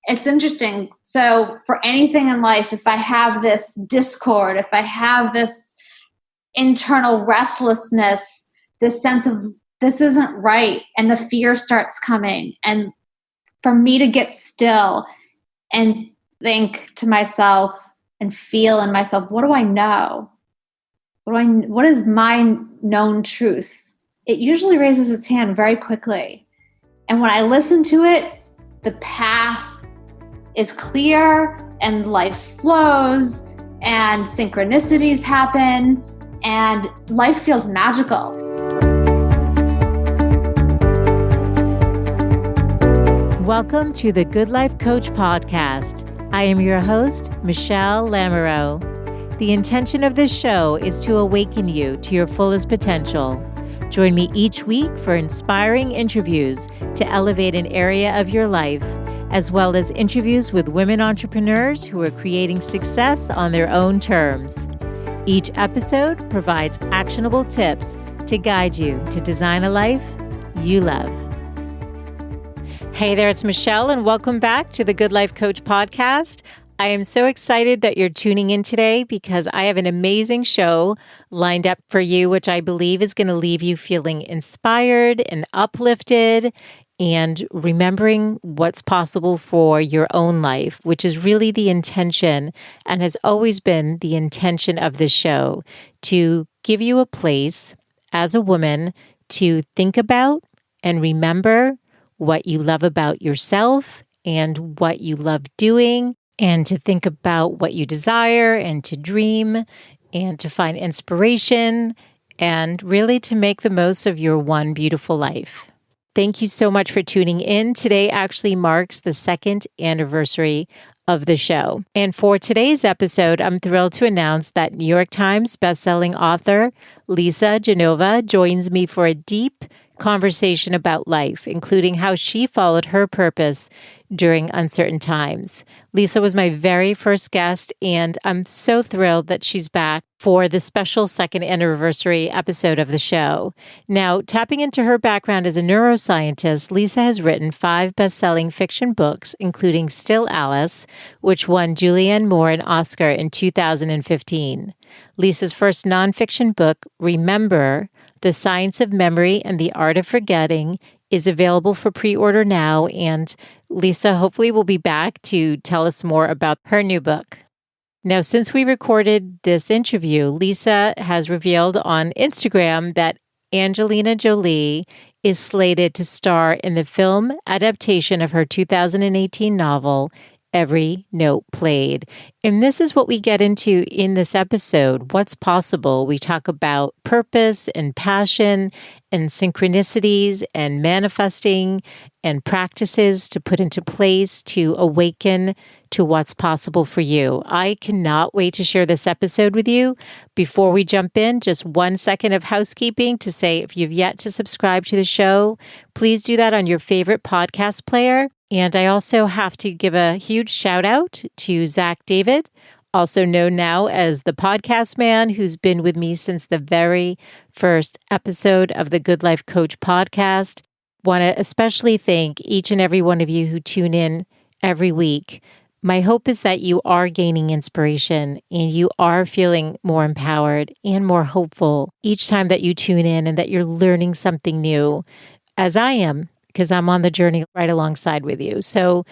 It's interesting. So for anything in life, if I have this discord, if I have this internal restlessness, this sense of this isn't right, and the fear starts coming, and for me to get still and think to myself and feel in myself, what do I know? What is my known truth? It usually raises its hand very quickly. And when I listen to it, the path is clear and life flows and synchronicities happen and life feels magical. Welcome to the Good Life Coach podcast. I am your host, Michelle Lamoureux. The intention of this show is to awaken you to your fullest potential. Join me each week for inspiring interviews to elevate an area of your life, as well as interviews with women entrepreneurs who are creating success on their own terms. Each episode provides actionable tips to guide you to design a life you love. Hey there, it's Michelle, and welcome back to the Good Life Coach podcast. I am so excited that you're tuning in today because I have an amazing show lined up for you, which I believe is going to leave you feeling inspired and uplifted and remembering what's possible for your own life, which is really the intention and has always been the intention of this show, to give you a place as a woman to think about and remember what you love about yourself and what you love doing, and to think about what you desire and to dream and to find inspiration and really to make the most of your one beautiful life. Thank you so much for tuning in. Today actually marks the second anniversary of the show. And for today's episode, I'm thrilled to announce that New York Times bestselling author Lisa Genova joins me for a deep conversation about life, including how she followed her purpose during uncertain times. Lisa was my very first guest, and I'm so thrilled that she's back for the special second anniversary episode of the show. Now, tapping into her background as a neuroscientist, Lisa has written 5 best-selling fiction books, including Still Alice, which won Julianne Moore an Oscar in 2015. Lisa's first nonfiction book, Remember, The Science of Memory and the Art of Forgetting, is available for pre-order now, and Lisa hopefully will be back to tell us more about her new book. Now, since we recorded this interview, Lisa has revealed on Instagram that Angelina Jolie is slated to star in the film adaptation of her 2018 novel, Every Note Played. And this is what we get into in this episode, what's possible. We talk about purpose and passion and synchronicities and manifesting and practices to put into place to awaken to what's possible for you. I cannot wait to share this episode with you. Before we jump in, just 1 second of housekeeping to say if you've yet to subscribe to the show, please do that on your favorite podcast player. And I also have to give a huge shout out to Zach David, also known now as the podcast man, who's been with me since the very first episode of the Good Life Coach podcast. Want to especially thank each and every one of you who tune in every week. My hope is that you are gaining inspiration and you are feeling more empowered and more hopeful each time that you tune in, and that you're learning something new, as I am, because I'm on the journey right alongside with you. So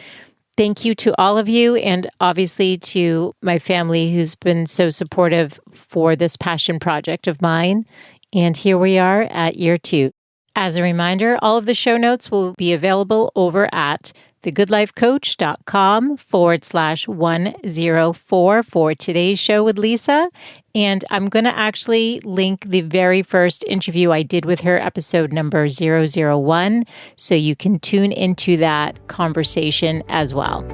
thank you to all of you, and obviously to my family who's been so supportive for this passion project of mine. And here we are at year 2. As a reminder, all of the show notes will be available over at thegoodlifecoach.com/104 for today's show with Lisa. And I'm going to actually link the very first interview I did with her, episode number 001, so you can tune into that conversation as well.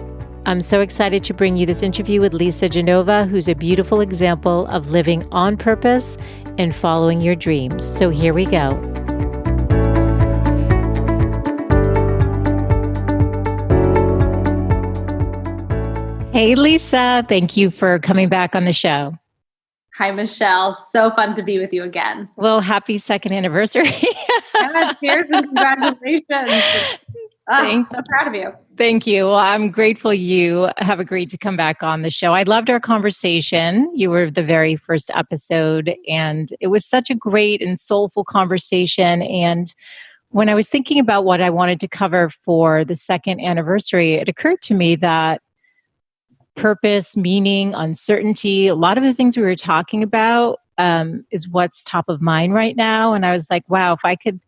I'm so excited to bring you this interview with Lisa Genova, who's a beautiful example of living on purpose and following your dreams. So here we go. Hey, Lisa, thank you for coming back on the show. Hi, Michelle. So fun to be with you again. Well, happy second anniversary. Cheers and congratulations. Oh, so proud of you. Thank you. Well, I'm grateful you have agreed to come back on the show. I loved our conversation. You were the very first episode, and it was such a great and soulful conversation. And when I was thinking about what I wanted to cover for the second anniversary, it occurred to me that purpose, meaning, uncertainty, a lot of the things we were talking about is what's top of mind right now. And I was like, wow, if I could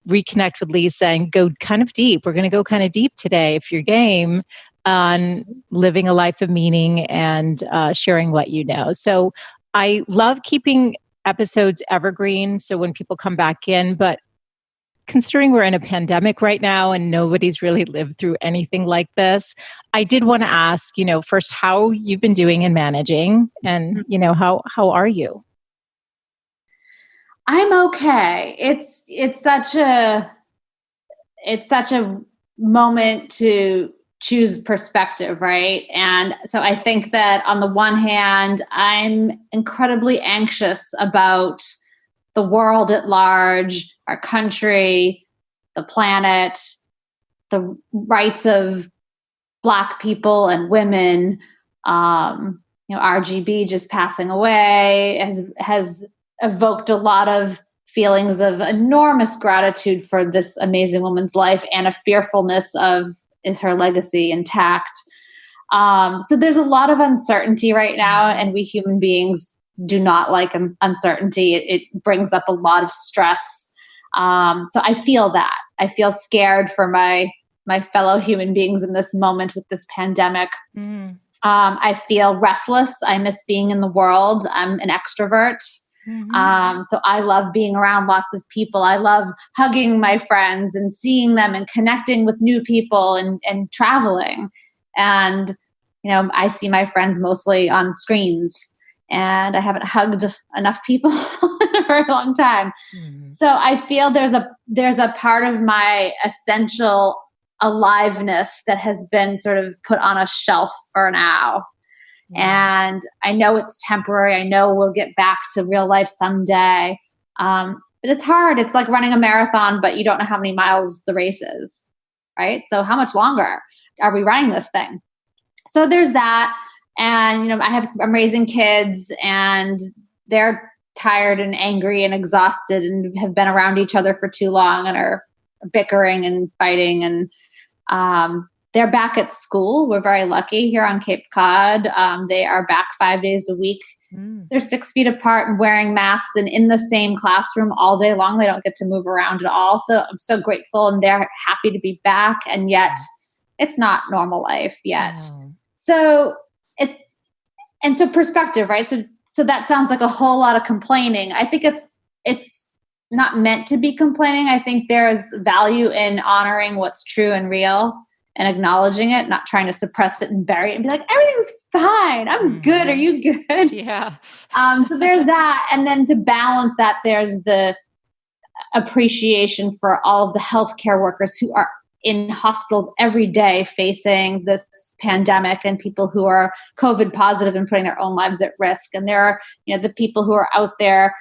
reconnect with Lisa and go kind of deep, we're going to go kind of deep today, if you're game, on living a life of meaning and sharing what you know. So I love keeping episodes evergreen. So when people come back in, but considering we're in a pandemic right now and nobody's really lived through anything like this, I did want to ask, first how you've been doing and managing, and, how are you? I'm okay. It's such a moment to choose perspective, right? And so I think that on the one hand, I'm incredibly anxious about the world at large, our country, the planet, the rights of Black people and women. RGB just passing away has evoked a lot of feelings of enormous gratitude for this amazing woman's life and a fearfulness of, is her legacy intact? So there's a lot of uncertainty right now, and we human beings do not like uncertainty. It brings up a lot of stress. So I feel that. I feel scared for my fellow human beings in this moment with this pandemic. I feel restless. I miss being in the world. I'm an extrovert. So I love being around lots of people. I love hugging my friends and seeing them and connecting with new people and traveling. And, I see my friends mostly on screens, and I haven't hugged enough people in a very long time. So I feel there's a part of my essential aliveness that has been sort of put on a shelf for now. And I know it's temporary. I know we'll get back to real life someday. But it's hard. It's like running a marathon, but you don't know how many miles the race is, right? So how much longer are we running this thing? So there's that. And, I'm raising kids, and they're tired and angry and exhausted and have been around each other for too long and are bickering and fighting. And they're back at school. We're very lucky here on Cape Cod. They are back 5 days a week. They're 6 feet apart and wearing masks and in the same classroom all day long. They don't get to move around at all. So I'm so grateful, and they're happy to be back. And yet it's not normal life yet. So so perspective, right? So that sounds like a whole lot of complaining. I think it's not meant to be complaining. I think there's value in honoring what's true and real and acknowledging it, not trying to suppress it and bury it and be like, everything's fine. I'm good. Are you good? Yeah. So there's that. And then to balance that, there's the appreciation for all of the healthcare workers who are in hospitals every day facing this pandemic, and people who are COVID positive and putting their own lives at risk. And there are, the people who are out there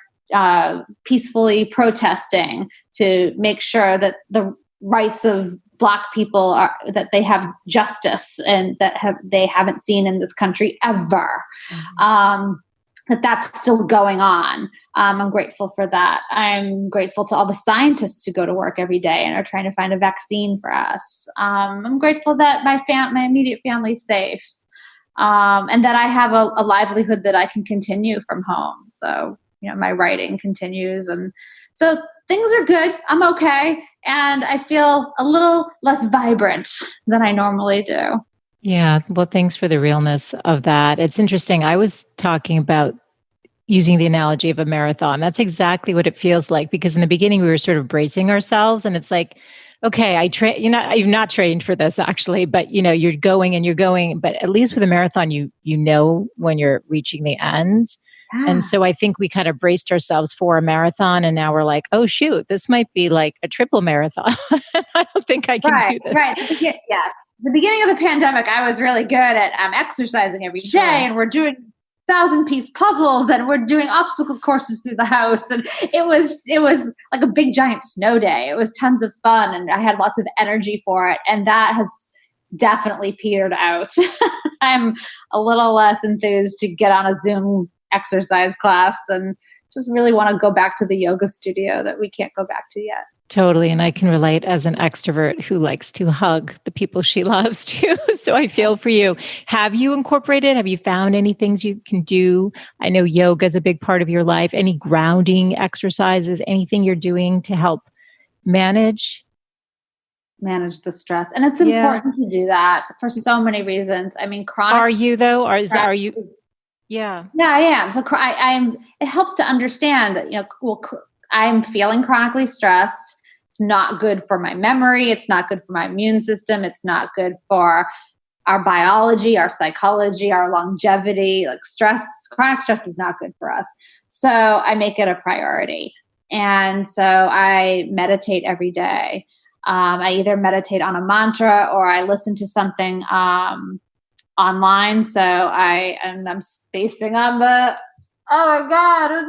peacefully protesting to make sure that the rights of Black people that they have justice, and that they haven't seen in this country ever. That's still going on. I'm grateful for that. I'm grateful to all the scientists who go to work every day and are trying to find a vaccine for us. I'm grateful that my immediate family's safe, and that I have a livelihood that I can continue from home. So, my writing continues, and so things are good. I'm okay, and I feel a little less vibrant than I normally do. Yeah. Well, thanks for the realness of that. It's interesting. I was talking about using the analogy of a marathon. That's exactly what it feels like, because in the beginning we were sort of bracing ourselves, and it's like, okay, you've not trained for this actually, but you're going, but at least with a marathon, you know when you're reaching the end. And so I think we kind of braced ourselves for a marathon, and now we're like, oh shoot, this might be like a triple marathon. I don't think I can do this. Right. Yeah. The beginning of the pandemic, I was really good at exercising every day, and we're doing 1,000-piece puzzles, and we're doing obstacle courses through the house. And it was like a big giant snow day. It was tons of fun, and I had lots of energy for it. And that has definitely petered out. I'm a little less enthused to get on a Zoom exercise class and just really want to go back to the yoga studio that we can't go back to yet. Totally. And I can relate as an extrovert who likes to hug the people she loves too. So I feel for you. Have you have you found any things you can do? I know yoga is a big part of your life. Any grounding exercises, anything you're doing to help manage the stress? And it's important to do that for so many reasons. I mean, chronic. Are you though? Or are you? Yeah. Yeah, I am. So it helps to understand that, I'm feeling chronically stressed. It's not good for my memory. It's not good for my immune system. It's not good for our biology, our psychology, our longevity. Like chronic stress is not good for us. So I make it a priority. And so I meditate every day. I either meditate on a mantra or I listen to something online. So I'm spacing on oh my God, this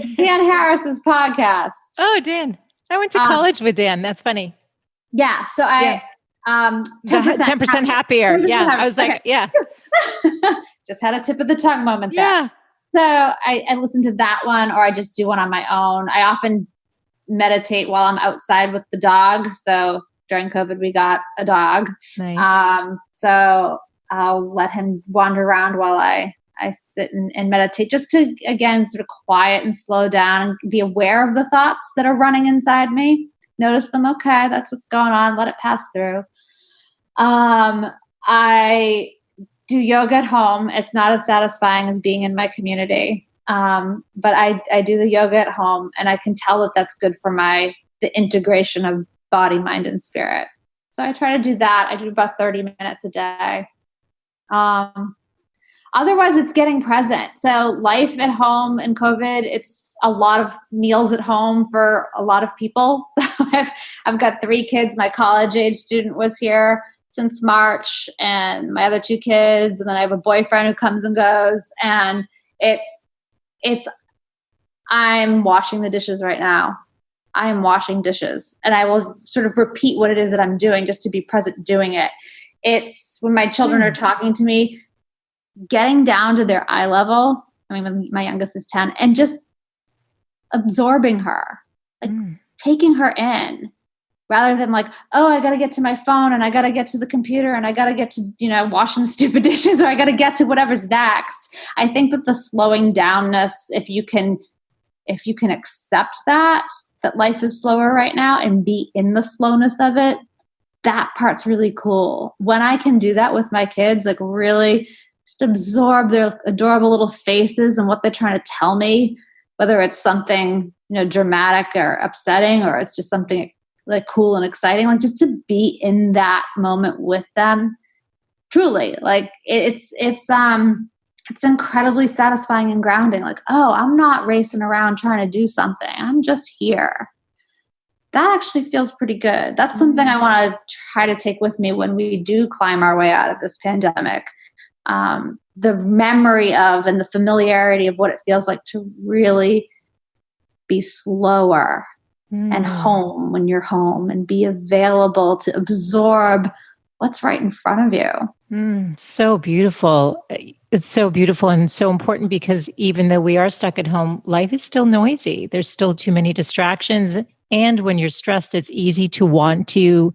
is Dan Harris's podcast. Oh, Dan. I went to college with Dan. That's funny. Yeah. So 10% happier. Yeah. I was like, yeah. Just had a tip of the tongue moment there. Yeah. So I listen to that one, or I just do one on my own. I often meditate while I'm outside with the dog. So during COVID, we got a dog. Nice. So I'll let him wander around while I sit and meditate, just to, again, sort of quiet and slow down and be aware of the thoughts that are running inside me. Notice them. Okay, that's what's going on. Let it pass through. I do yoga at home. It's not as satisfying as being in my community. But I do the yoga at home, and I can tell that that's good for the integration of body, mind, and spirit. So I try to do that. I do about 30 minutes a day. Otherwise, it's getting present. So life at home in COVID, it's a lot of meals at home for a lot of people. So I've got 3 kids. My college age student was here since March, and my other 2 kids. And then I have a boyfriend who comes and goes. And I'm washing the dishes right now. I am washing dishes. And I will sort of repeat what it is that I'm doing just to be present doing it. It's when my children are talking to me, getting down to their eye level. I mean, when my youngest is 10, and just absorbing her, like taking her in, rather than like, oh, I got to get to my phone, and I got to get to the computer, and I got to get to, washing the stupid dishes, or I got to get to whatever's next. I think that the slowing downness, if you can accept that life is slower right now and be in the slowness of it, that part's really cool. When I can do that with my kids, like really just absorb their adorable little faces and what they're trying to tell me, whether it's something, dramatic or upsetting, or it's just something like cool and exciting, like just to be in that moment with them. Truly, like it's incredibly satisfying and grounding. Like, oh, I'm not racing around trying to do something. I'm just here. That actually feels pretty good. That's something I want to try to take with me when we do climb our way out of this pandemic. The memory of and the familiarity of what it feels like to really be slower and home when you're home, and be available to absorb what's right in front of you. So beautiful. It's so beautiful and so important, because even though we are stuck at home, life is still noisy. There's still too many distractions. And when you're stressed, it's easy to want to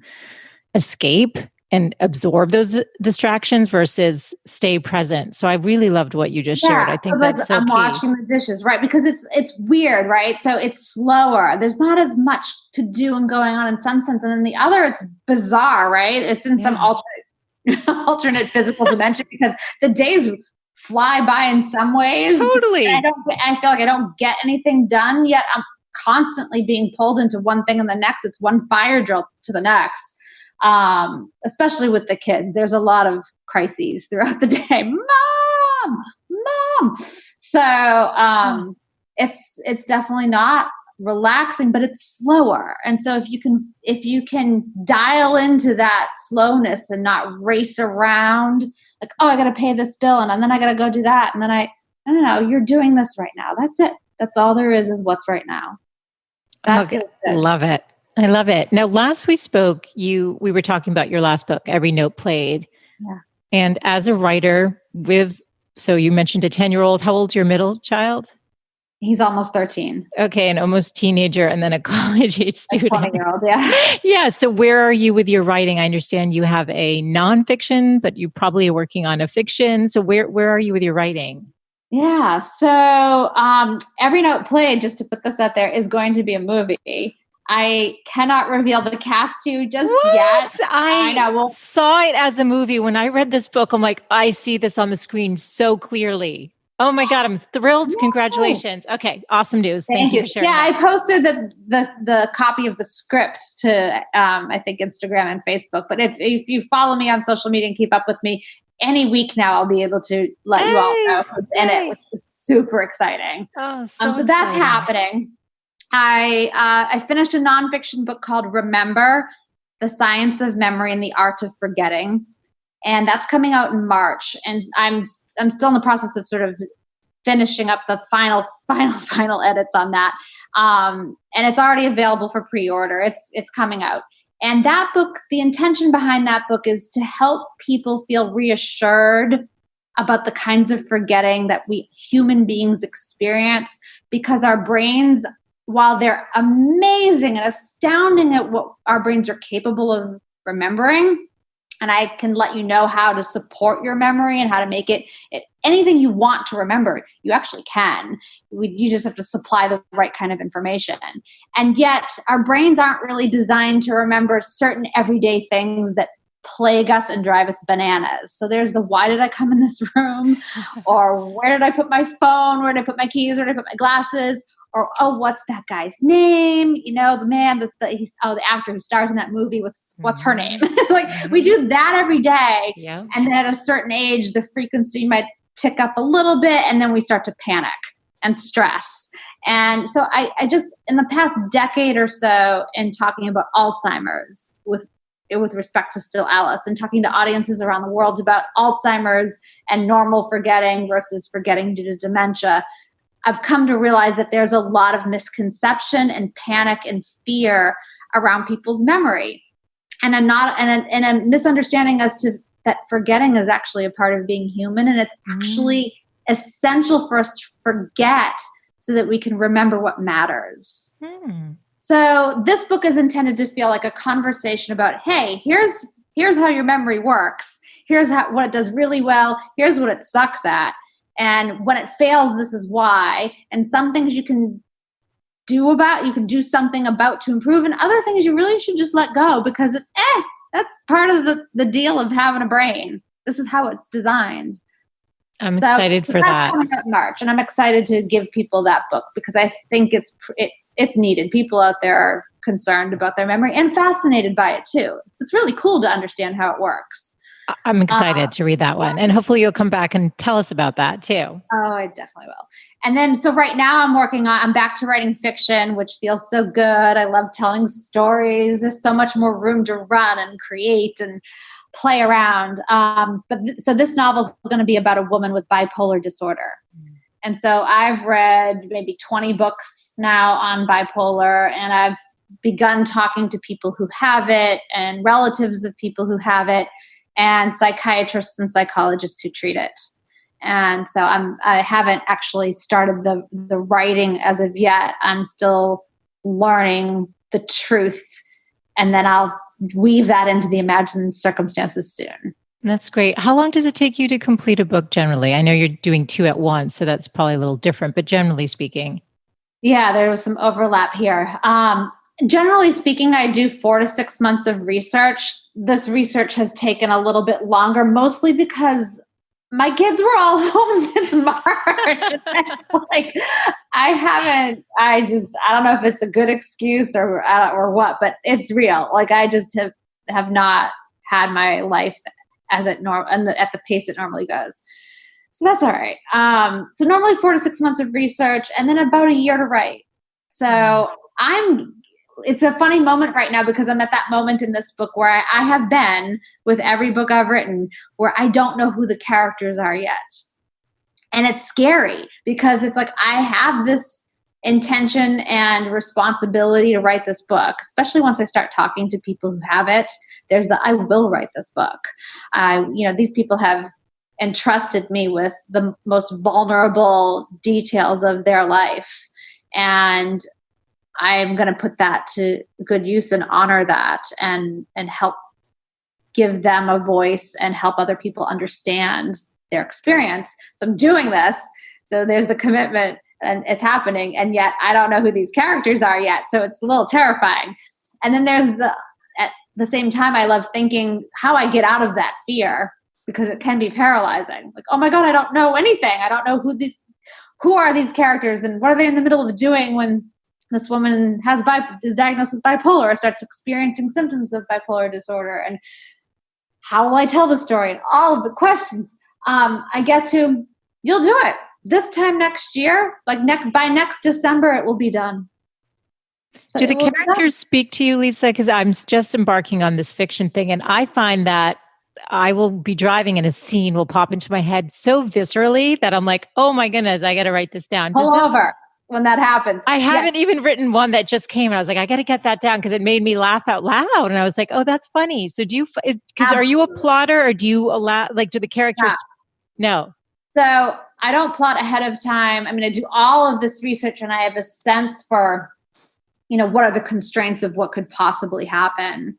escape and absorb those distractions versus stay present. So I really loved what you just shared. I think that's so key. I'm washing the dishes, right? Because it's weird, right? So it's slower. There's not as much to do and going on in some sense. And then the other, it's bizarre, right? It's in some alternate physical dimension, because the days fly by in some ways. Totally. I feel like I don't get anything done, yet I'm constantly being pulled into one thing and the next. It's one fire drill to the next. Especially with the kids, there's a lot of crises throughout the day. Mom. So, it's definitely not relaxing, but it's slower. And so if you can dial into that slowness and not race around like, oh, I got to pay this bill, and then I got to go do that. And then no, you're doing this right now. That's it. That's all there is what's right now. That Okay. Love it. I love it. Now, last we spoke, we were talking about your last book, Every Note Played. Yeah. And as a writer so you mentioned a 10-year-old, how old's your middle child? He's almost 13. Okay. And almost teenager and then a college age student. 20-year-old, yeah. Yeah. So where are you with your writing? I understand you have a nonfiction, but you probably are working on a fiction. So where are you with your writing? Yeah. So Every Note Played, just to put this out there, is going to be a movie. I cannot reveal the cast to you just yet. I know. Saw it as a movie. When I read this book, I'm like, I see this on the screen so clearly. Oh my God, I'm thrilled. Yay. Congratulations. Okay, awesome news. Thank you for sharing. Yeah, I posted the copy of the script to, I think, Instagram and Facebook. But if you follow me on social media and keep up with me, any week now I'll be able to let you all know who's in it, which is super exciting. Oh, so that's happening. I finished a nonfiction book called Remember, The Science of Memory and the Art of Forgetting. And that's coming out in March. And I'm still in the process of sort of finishing up the final edits on that. And it's already available for pre-order. It's coming out. And that book, the intention behind that book is to help people feel reassured about the kinds of forgetting that we human beings experience, because our brains, while they're amazing and astounding at what our brains are capable of remembering, and I can let you know how to support your memory and how to make it anything you want to remember, you actually can. You just have to supply the right kind of information. And yet our brains aren't really designed to remember certain everyday things that plague us and drive us bananas. So there's why did I come in this room? Or where did I put my phone? Where did I put my keys? Where did I put my glasses? Or, oh, what's that guy's name? You know, the man, the actor who stars in that movie with what's her name? We do that every day. Yeah. And then at a certain age, the frequency might tick up a little bit, and then we start to panic and stress. And so I just, in the past decade or so, in talking about Alzheimer's with respect to Still Alice, and talking to audiences around the world about Alzheimer's and normal forgetting versus forgetting due to dementia, I've come to realize that there's a lot of misconception and panic and fear around people's memory, and a misunderstanding as to that forgetting is actually a part of being human, and it's actually essential for us to forget so that we can remember what matters. So this book is intended to feel like a conversation about, hey, here's how your memory works. Here's what it does really well. Here's what it sucks at. And when it fails, this is why. And some things you can do something about to improve, and other things you really should just let go, because it's that's part of the deal of having a brain. This is how it's designed. I'm excited for that. Coming out in March, and I'm excited to give people that book because I think it's needed. People out there are concerned about their memory and fascinated by it too. It's really cool to understand how it works. I'm excited to read that one. And hopefully you'll come back and tell us about that too. Oh, I definitely will. And then, so right now I'm back to writing fiction, which feels so good. I love telling stories. There's so much more room to run and create and play around. So this novel is going to be about a woman with bipolar disorder. And so I've read maybe 20 books now on bipolar, and I've begun talking to people who have it and relatives of people who have it, and psychiatrists and psychologists who treat it. And so I haven't actually started the writing as of yet. I'm still learning the truth, and then I'll weave that into the imagined circumstances soon. That's great. How long does it take you to complete a book generally? I know you're doing 2 at once, so that's probably a little different, but generally speaking. Yeah, there was some overlap here. Generally speaking, I do 4 to 6 months of research. This research has taken a little bit longer, mostly because my kids were all home since March. I don't know if it's a good excuse or what, but it's real. I just have not had my life as at the pace it normally goes. So that's all right. So normally 4 to 6 months of research, and then about a year to write. So it's a funny moment right now because I'm at that moment in this book where I have been with every book I've written, where I don't know who the characters are yet. And it's scary because it's like, I have this intention and responsibility to write this book, especially once I start talking to people who have it. There's I will write this book. These people have entrusted me with the most vulnerable details of their life. And I'm going to put that to good use and honor that and help give them a voice and help other people understand their experience. So I'm doing this. So there's the commitment and it's happening. And yet I don't know who these characters are yet. So it's a little terrifying. And then there's at the same time, I love thinking how I get out of that fear, because it can be paralyzing. Like, oh my God, I don't know anything. I don't know who are these characters and what are they in the middle of doing when this woman is diagnosed with bipolar or starts experiencing symptoms of bipolar disorder, and how will I tell the story, and all of the questions. I get to, you'll do it this time next year, like by next December, it will be done. So do the characters speak to you, Lisa? Because I'm just embarking on this fiction thing, and I find that I will be driving and a scene will pop into my head so viscerally that I'm like, oh my goodness, I got to write this down. Pull over when that happens. I haven't even written one that just came, and I was like, I got to get that down because it made me laugh out loud. And I was like, oh, that's funny. So are you a plotter, or do you do the characters? No. So I don't plot ahead of time. I do all of this research, and I have a sense for, what are the constraints of what could possibly happen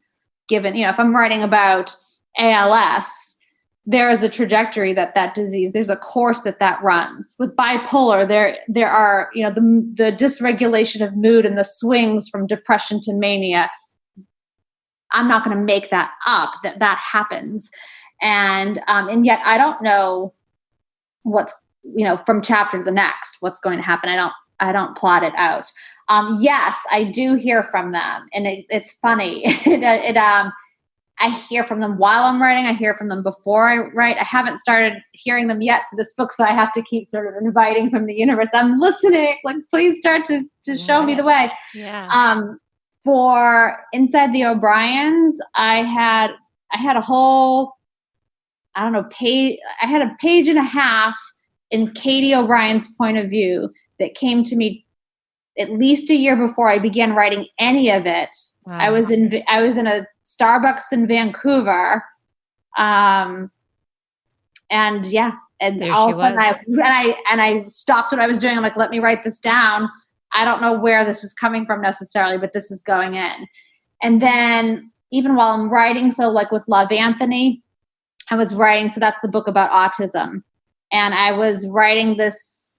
given, if I'm writing about ALS, there is a trajectory that disease, there's a course that runs. With bipolar, there are, the dysregulation of mood and the swings from depression to mania. I'm not going to make that up, that happens. And yet I don't know what's, from chapter to the next, what's going to happen. I don't plot it out. Yes, I do hear from them, and it's funny. I hear from them while I'm writing. I hear from them before I write. I haven't started hearing them yet for this book, so I have to keep sort of inviting from the universe. I'm listening. Like, please start to show me the way. Yeah. For Inside the O'Briens, I had a whole, page. I had a page and a half in Katie O'Brien's point of view that came to me at least a year before I began writing any of it. Wow. I was in a Starbucks in Vancouver. And all of a sudden I stopped what I was doing. I'm like, let me write this down. I don't know where this is coming from necessarily, but this is going in. And then even while I'm writing, so like with Love Anthony, I was writing, so that's the book about autism. And I was writing this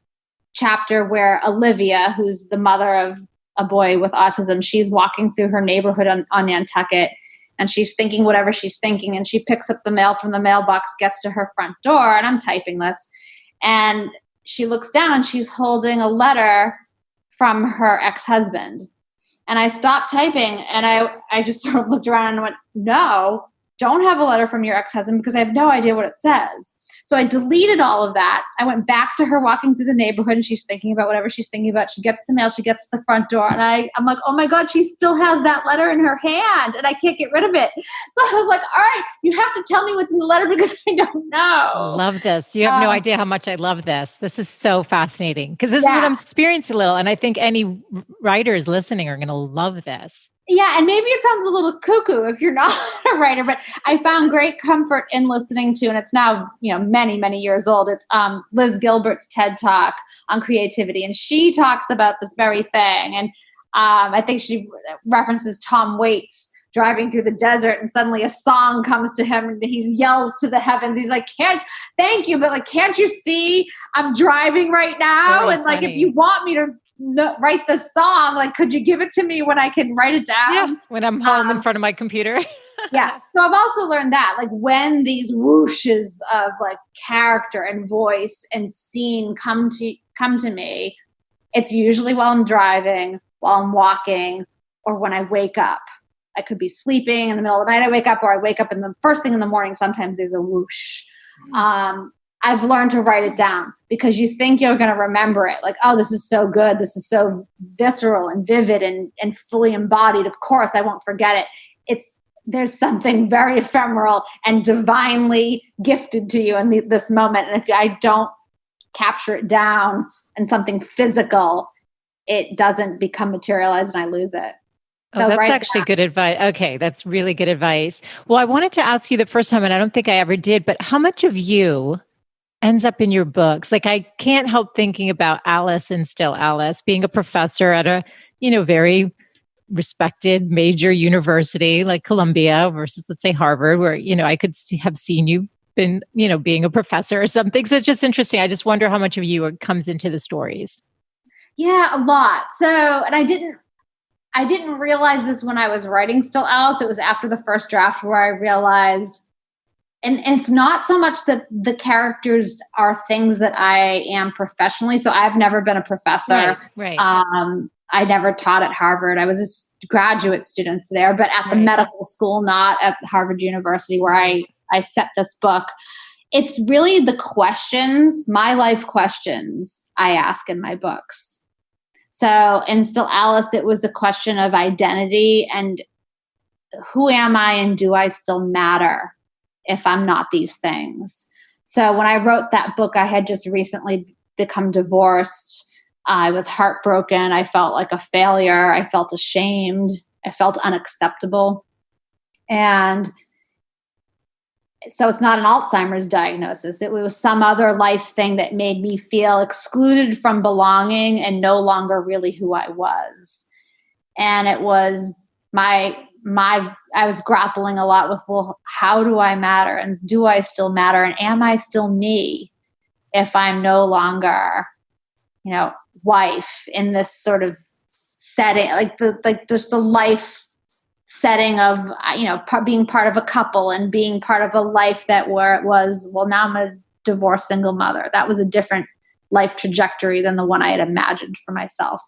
chapter where Olivia, who's the mother of a boy with autism, she's walking through her neighborhood on Nantucket, and she's thinking whatever she's thinking, and she picks up the mail from the mailbox, gets to her front door, and I'm typing this, and she looks down and she's holding a letter from her ex-husband. And I stopped typing, and I just sort of looked around and went, no, don't have a letter from your ex-husband, because I have no idea what it says. So I deleted all of that. I went back to her walking through the neighborhood, and she's thinking about whatever she's thinking about. She gets the mail. She gets to the front door. And I'm like, oh my God, she still has that letter in her hand, and I can't get rid of it. So I was like, all right, you have to tell me what's in the letter, because I don't know. Love this. You have no idea how much I love this. This is so fascinating, because this is what I'm experiencing a little. And I think any writers listening are going to love this. Yeah, and maybe it sounds a little cuckoo if you're not a writer, but I found great comfort in listening to, and it's now, many, many years old. It's Liz Gilbert's TED Talk on creativity, and she talks about this very thing. And I think she references Tom Waits driving through the desert, and suddenly a song comes to him, and he yells to the heavens. He's like, thank you, but like, can't you see I'm driving right now? Very and like, funny. if you want me to write the song, like, could you give it to me when I can write it down? Yeah, when I'm home in front of my computer. Yeah. So I've also learned that, like, when these whooshes of like character and voice and scene come to me, it's usually while I'm driving, while I'm walking, or when I wake up. I could be sleeping in the middle of the night. I wake up, or I wake up in the first thing in the morning. Sometimes there's a whoosh. I've learned to write it down, because you think you're going to remember it. Like, oh, this is so good. This is so visceral and vivid and fully embodied. Of course, I won't forget it. There's something very ephemeral and divinely gifted to you in this moment. And if I don't capture it down in something physical, it doesn't become materialized and I lose it. Oh, So that's actually good advice. Okay, that's really good advice. Well, I wanted to ask you the first time, and I don't think I ever did, but how much of you ends up in your books? Like, I can't help thinking about Alice and Still Alice being a professor at a, very respected major university like Columbia versus, let's say, Harvard, where, I could have seen you been, being a professor or something. So it's just interesting. I just wonder how much of you comes into the stories. Yeah, a lot. So, and I didn't realize this when I was writing Still Alice. It was after the first draft where I realized, and it's not so much that the characters are things that I am professionally. So I've never been a professor. Right. I never taught at Harvard. I was a graduate student there, but at the medical school, not at Harvard University, where I set this book. It's really the questions, my life questions I ask in my books. So in Still Alice, it was a question of identity and who am I and do I still matter if I'm not these things? So when I wrote that book, I had just recently become divorced. I was heartbroken. I felt like a failure. I felt ashamed. I felt unacceptable. And so it's not an Alzheimer's diagnosis. It was some other life thing that made me feel excluded from belonging and no longer really who I was. And it was I was grappling a lot with, well, how do I matter? And do I still matter? And am I still me if I'm no longer, wife in this sort of setting, just the life setting of, being part of a couple and being part of a life that where it was, well, now I'm a divorced single mother. That was a different life trajectory than the one I had imagined for myself.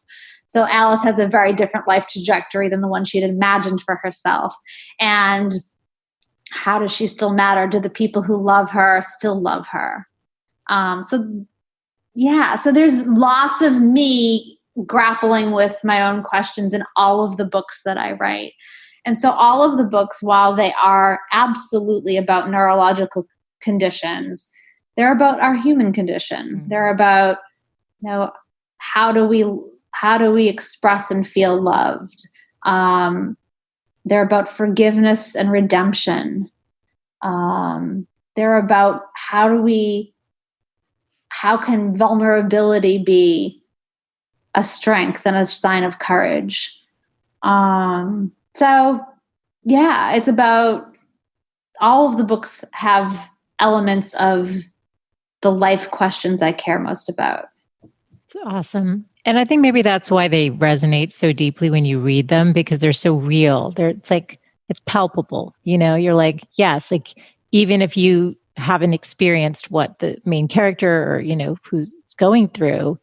So Alice has a very different life trajectory than the one she'd imagined for herself. And how does she still matter? Do the people who love her still love her? So there's lots of me grappling with my own questions in all of the books that I write. And so all of the books, while they are absolutely about neurological conditions, they're about our human condition. Mm-hmm. They're about, how do we express and feel loved? They're about forgiveness and redemption. They're about how can vulnerability be a strength and a sign of courage? It's about, all of the books have elements of the life questions I care most about. It's awesome. And I think maybe that's why they resonate so deeply when you read them, because they're so real. It's palpable, you're like, yes, like even if you haven't experienced what the main character or, who's going through,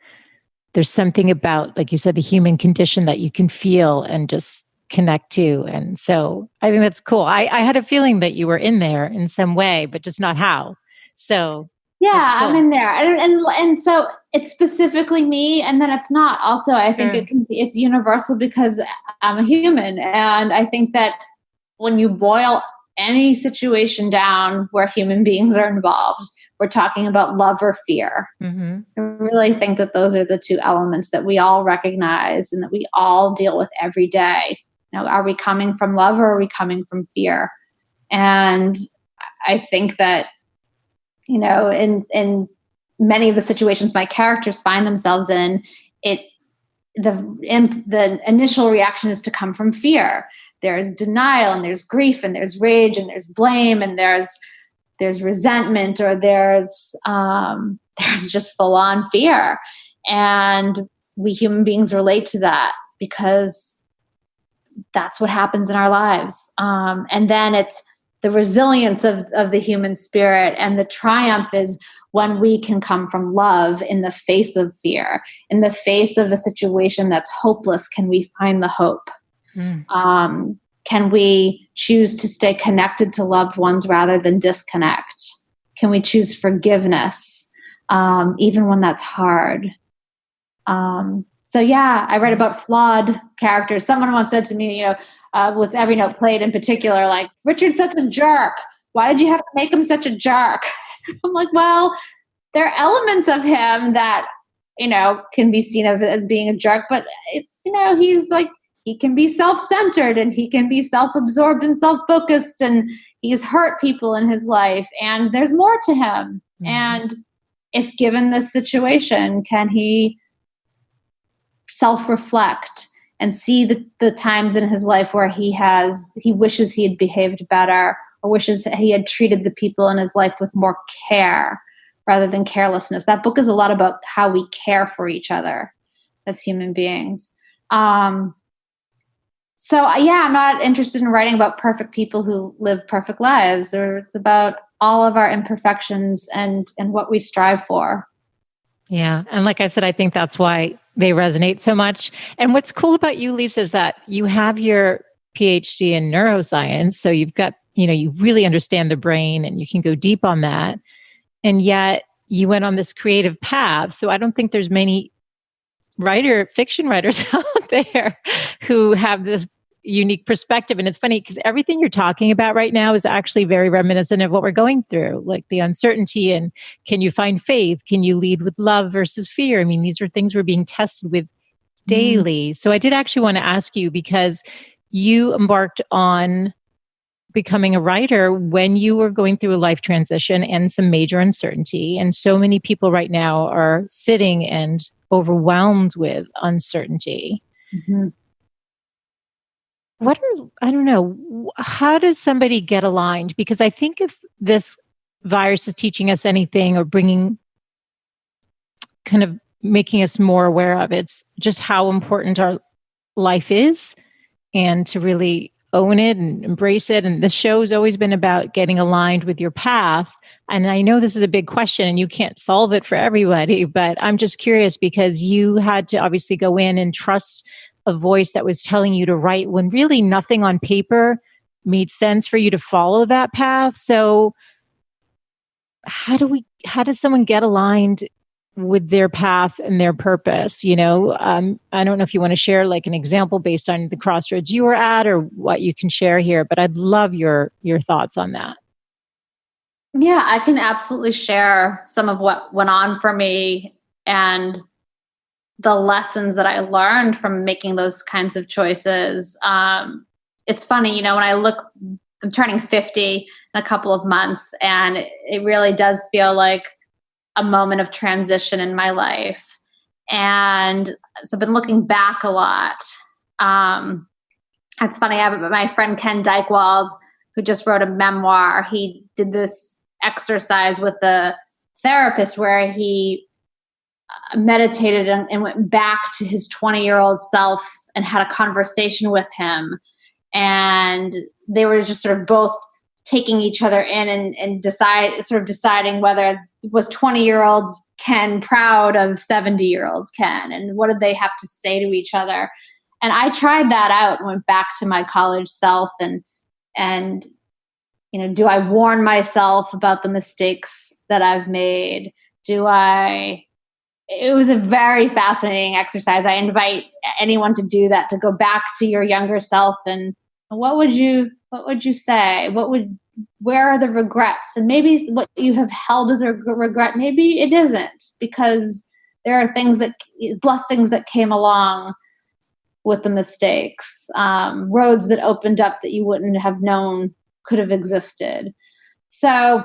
there's something about, like you said, the human condition that you can feel and just connect to. And so I think that's cool. I had a feeling that you were in there in some way, but just not how. So yeah, cool. I'm in there. And so it's specifically me, and then it's not. Also, I think it's universal because I'm a human. And I think that when you boil any situation down where human beings are involved, we're talking about love or fear. Mm-hmm. I really think that those are the two elements that we all recognize and that we all deal with every day. Are we coming from love or are we coming from fear? And I think that, in many of the situations my characters find themselves in, the initial reaction is to come from fear. There's denial and there's grief and there's rage and there's blame and there's resentment, or there's just full on fear. And we human beings relate to that because that's what happens in our lives. And then it's the resilience of the human spirit, and the triumph is when we can come from love in the face of fear, in the face of a situation that's hopeless. Can we find the hope? Can we choose to stay connected to loved ones rather than disconnect? Can we choose forgiveness, even when that's hard? I write about flawed characters. Someone once said to me, with Every Note Played in particular, like, Richard's such a jerk. Why did you have to make him such a jerk? I'm like, well, there are elements of him that, can be seen as being a jerk, but it's, he's like, he can be self-centered and he can be self-absorbed and self-focused, and he's hurt people in his life, and there's more to him. Mm-hmm. And if given this situation, can he self-reflect and see the times in his life where he wishes he had behaved better, or wishes he had treated the people in his life with more care rather than carelessness. That book is a lot about how we care for each other as human beings. So I'm not interested in writing about perfect people who live perfect lives. It's about all of our imperfections and what we strive for. Yeah. And like I said, I think that's why they resonate so much. And what's cool about you, Lisa, is that you have your PhD in neuroscience. So you've got, you really understand the brain and you can go deep on that. And yet you went on this creative path. So I don't think there's many fiction writers out there who have this unique perspective. And it's funny because everything you're talking about right now is actually very reminiscent of what we're going through, like the uncertainty and can you find faith? Can you lead with love versus fear? I mean, these are things we're being tested with daily. So I did actually want to ask you, because you embarked on becoming a writer when you were going through a life transition and some major uncertainty. And so many people right now are sitting and overwhelmed with uncertainty. Mm-hmm. I don't know, how does somebody get aligned? Because I think if this virus is teaching us anything or making us more aware of, it's just how important our life is, and to really own it and embrace it. And the show has always been about getting aligned with your path. And I know this is a big question and you can't solve it for everybody, but I'm just curious because you had to obviously go in and trust a voice that was telling you to write when really nothing on paper made sense for you to follow that path. So how does someone get aligned with their path and their purpose? I don't know if you want to share like an example based on the crossroads you were at or what you can share here, but I'd love your thoughts on that. Yeah, I can absolutely share some of what went on for me and the lessons that I learned from making those kinds of choices. It's funny, when I'm turning 50 in a couple of months, and it really does feel like a moment of transition in my life. And so I've been looking back a lot. It's funny, I have my friend Ken Dykewald, who just wrote a memoir. He did this exercise with a therapist where he meditated and went back to his 20-year-old self and had a conversation with him. And they were just sort of both taking each other in and deciding whether was 20-year-old Ken proud of 70-year-old Ken, and what did they have to say to each other. And I tried that out and went back to my college self and do I warn myself about the mistakes that I've made? It was a very fascinating exercise. I invite anyone to do that, to go back to your younger self and what would you say? Where are the regrets? And maybe what you have held as a regret, maybe it isn't, because there are blessings that came along with the mistakes, roads that opened up that you wouldn't have known could have existed. So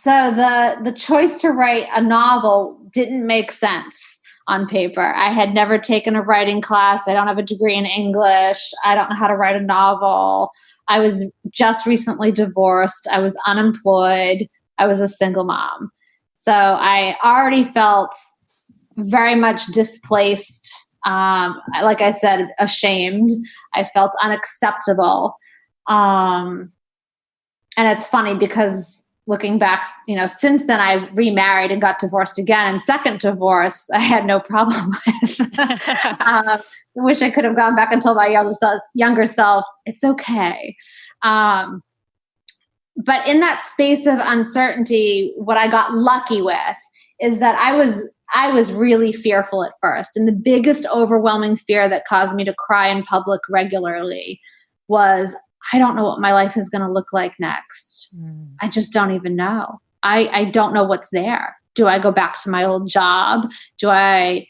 the choice to write a novel didn't make sense on paper. I had never taken a writing class. I don't have a degree in English. I don't know how to write a novel. I was just recently divorced. I was unemployed. I was a single mom. So I already felt very much displaced. Like I said, ashamed. I felt unacceptable. And it's funny because looking back, since then I remarried and got divorced again. And second divorce, I had no problem with. I wish I could have gone back and told my younger self, it's okay. But in that space of uncertainty, what I got lucky with is that I was really fearful at first. And the biggest overwhelming fear that caused me to cry in public regularly was, I don't know what my life is going to look like next. I just don't even know. I don't know what's there. Do I go back to my old job? Do I,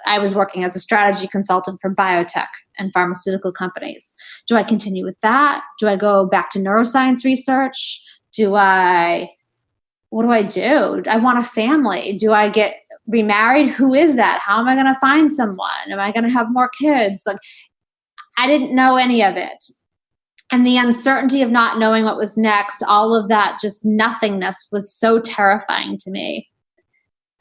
I was working as a strategy consultant for biotech and pharmaceutical companies. Do I continue with that? Do I go back to neuroscience research? What do I do? I want a family. Do I get remarried? Who is that? How am I going to find someone? Am I going to have more kids? Like, I didn't know any of it. And the uncertainty of not knowing what was next, all of that, just nothingness was so terrifying to me.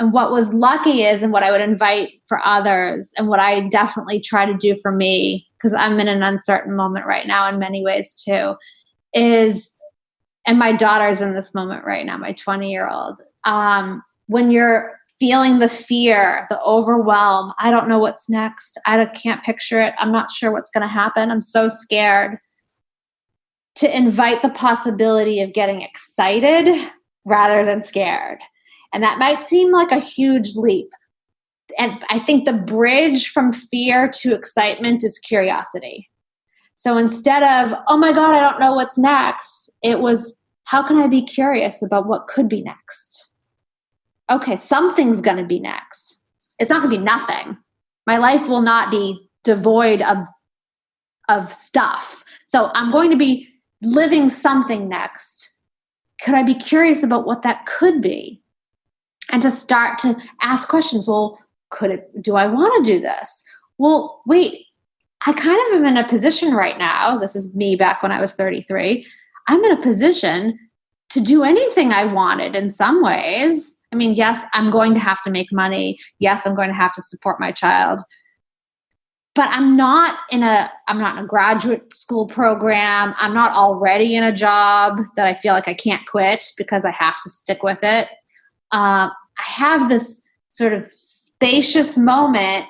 And what was lucky is, and what I would invite for others, and what I definitely try to do for me, because I'm in an uncertain moment right now in many ways too, is, and my daughter's in this moment right now, my 20-year-old, when you're feeling the fear, the overwhelm, I don't know what's next. I can't picture it. I'm not sure what's going to happen. I'm so scared. To invite the possibility of getting excited rather than scared. And that might seem like a huge leap. And I think the bridge from fear to excitement is curiosity. So instead of, oh my God, I don't know what's next, it was, how can I be curious about what could be next? Okay, something's going to be next. It's not going to be nothing. My life will not be devoid of stuff. So I'm going to be living something next. Could I be curious about what that could be? And to start to ask questions. Well, do I want to do this? Well, wait, I kind of am in a position right now. This is me back when I was 33. I'm in a position to do anything I wanted in some ways. I mean, yes, I'm going to have to make money. Yes, I'm going to have to support my child. But I'm not in a graduate school program. I'm not already in a job that I feel like I can't quit because I have to stick with it. I have this sort of spacious moment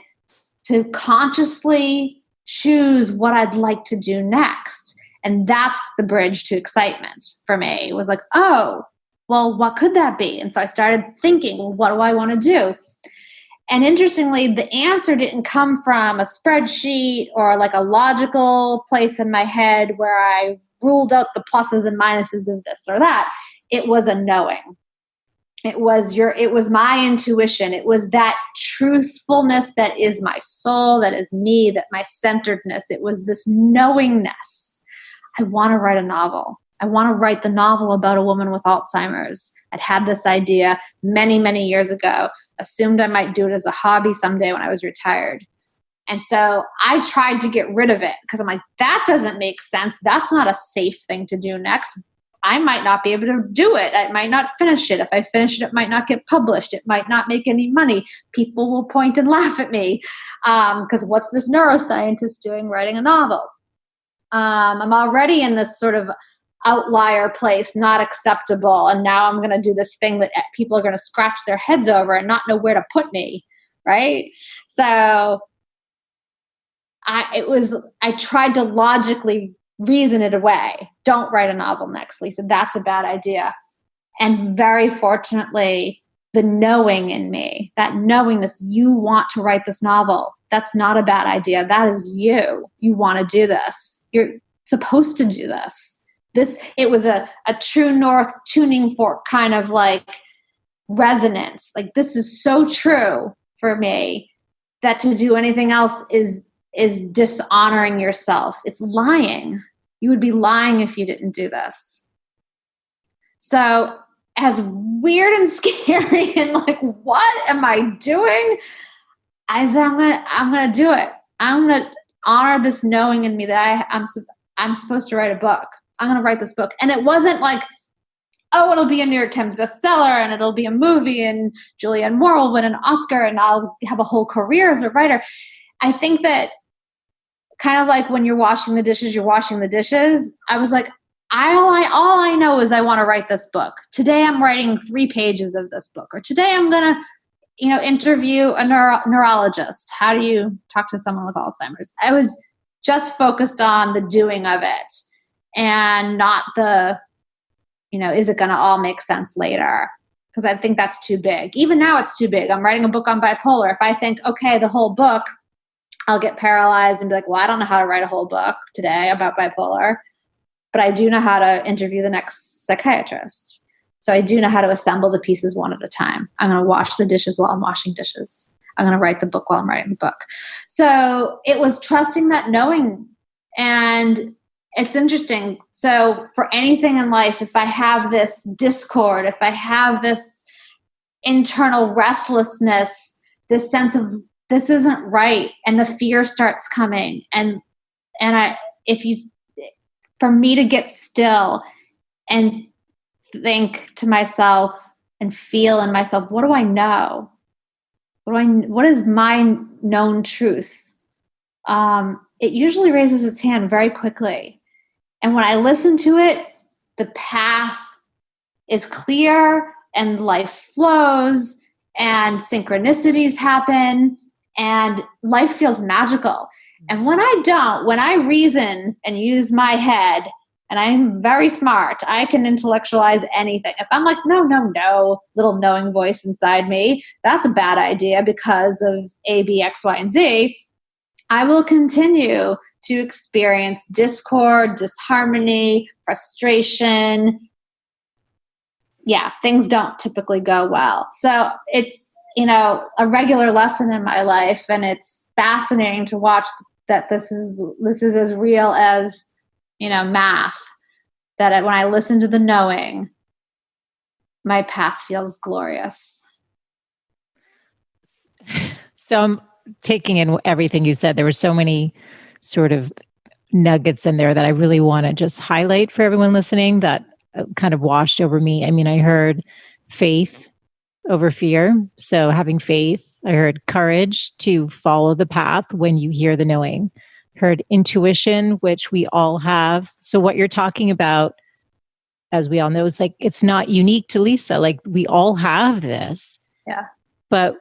to consciously choose what I'd like to do next. And that's the bridge to excitement for me. It was like, oh, well, what could that be? And so I started thinking, well, what do I want to do? And interestingly, the answer didn't come from a spreadsheet or like a logical place in my head where I ruled out the pluses and minuses of this or that. It was a knowing. It was my intuition. It was that truthfulness that is my soul, that is me, that my centeredness. It was this knowingness. I want to write a novel. I want to write the novel about a woman with Alzheimer's. I'd had this idea many, many years ago, assumed I might do it as a hobby someday when I was retired. And so I tried to get rid of it because I'm like, that doesn't make sense. That's not a safe thing to do next. I might not be able to do it. I might not finish it. If I finish it, it might not get published. It might not make any money. People will point and laugh at me because what's this neuroscientist doing writing a novel? I'm already in this sort of outlier place, not acceptable. And now I'm going to do this thing that people are going to scratch their heads over and not know where to put me. Right. So I tried to logically reason it away. Don't write a novel next, Lisa. That's a bad idea. And very fortunately, the knowing in me, that knowingness, you want to write this novel. That's not a bad idea. That is you. You want to do this. You're supposed to do this. It was a true north tuning fork kind of like resonance. Like, this is so true for me that to do anything else is dishonoring yourself. It's lying. You would be lying if you didn't do this. So as weird and scary and like, what am I doing? I said, I'm going to do it. I'm going to honor this knowing in me that I'm supposed to write a book. I'm going to write this book. And it wasn't like, oh, it'll be a New York Times bestseller and it'll be a movie and Julianne Moore will win an Oscar and I'll have a whole career as a writer. I think that kind of like when you're washing the dishes, I was like, all I know is I want to write this book. Today I'm writing 3 pages of this book, or today I'm going to, interview a neurologist. How do you talk to someone with Alzheimer's? I was just focused on the doing of it and not the, is it going to all make sense later? Because I think that's too big. Even now it's too big. I'm writing a book on bipolar. If I think, okay, the whole book, I'll get paralyzed and be like, well, I don't know how to write a whole book today about bipolar, but I do know how to interview the next psychiatrist. So I do know how to assemble the pieces one at a time. I'm going to wash the dishes while I'm washing dishes. I'm going to write the book while I'm writing the book. So it was trusting that knowing. And it's interesting. So for anything in life, if I have this discord, if I have this internal restlessness, this sense of this isn't right, and the fear starts coming, for me to get still and think to myself and feel in myself, what do I know? What is my known truth? It usually raises its hand very quickly. And when I listen to it, the path is clear and life flows and synchronicities happen and life feels magical. And when I reason and use my head, and I'm very smart, I can intellectualize anything. If I'm like, no, little knowing voice inside me, that's a bad idea because of A, B, X, Y, and Z, I will continue to experience discord, disharmony, frustration. Yeah, things don't typically go well. So it's, a regular lesson in my life, and it's fascinating to watch that this is as real as, math, that when I listen to the knowing, my path feels glorious. So I'm taking in everything you said. There were so many sort of nuggets in there that I really want to just highlight for everyone listening that kind of washed over me. I mean, I heard faith over fear. So having faith. I heard courage to follow the path when you hear the knowing. Heard intuition, which we all have. So what you're talking about, as we all know, is like, it's not unique to Lisa. Like, we all have this. Yeah. But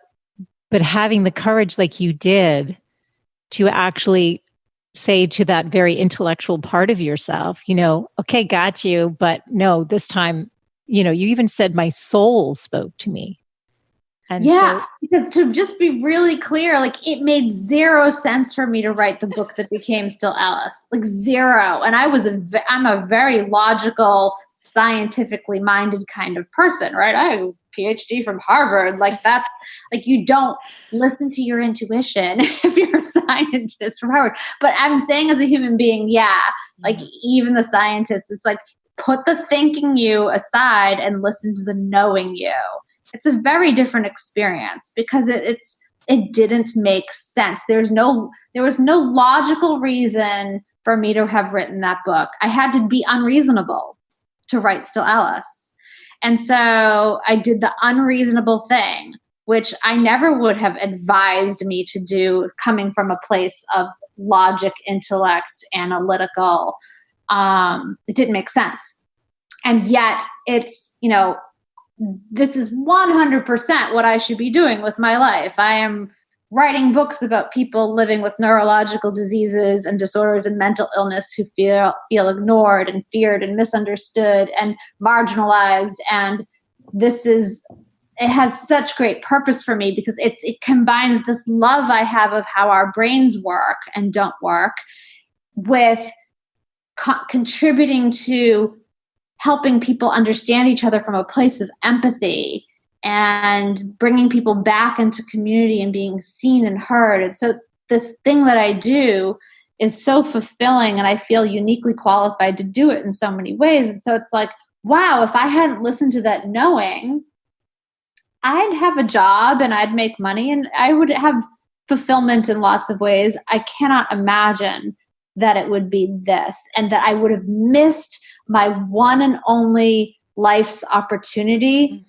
having the courage like you did to actually say to that very intellectual part of yourself, okay, got you. But no, this time, you even said my soul spoke to me. And because to just be really clear, like, it made zero sense for me to write the book that became Still Alice, like zero. And I'm a very logical, scientifically minded kind of person, right? I have a PhD from Harvard. Like, that's like, you don't listen to your intuition if you're a scientist from Harvard. But I'm saying as a human being, like even the scientists, it's like, put the thinking you aside and listen to the knowing you. It's a very different experience because it didn't make sense. There was no logical reason for me to have written that book. I had to be unreasonable to write Still Alice. And so I did the unreasonable thing, which I never would have advised me to do coming from a place of logic, intellect, analytical. It didn't make sense. And yet it's, this is 100% what I should be doing with my life. I am writing books about people living with neurological diseases and disorders and mental illness who feel ignored and feared and misunderstood and marginalized. And it has such great purpose for me because it combines this love I have of how our brains work and don't work with contributing to helping people understand each other from a place of empathy and bringing people back into community and being seen and heard. And so this thing that I do is so fulfilling, and I feel uniquely qualified to do it in so many ways. And so it's like, wow, if I hadn't listened to that knowing, I'd have a job and I'd make money and I would have fulfillment in lots of ways. I cannot imagine that it would be this, and that I would have missed my one and only life's opportunity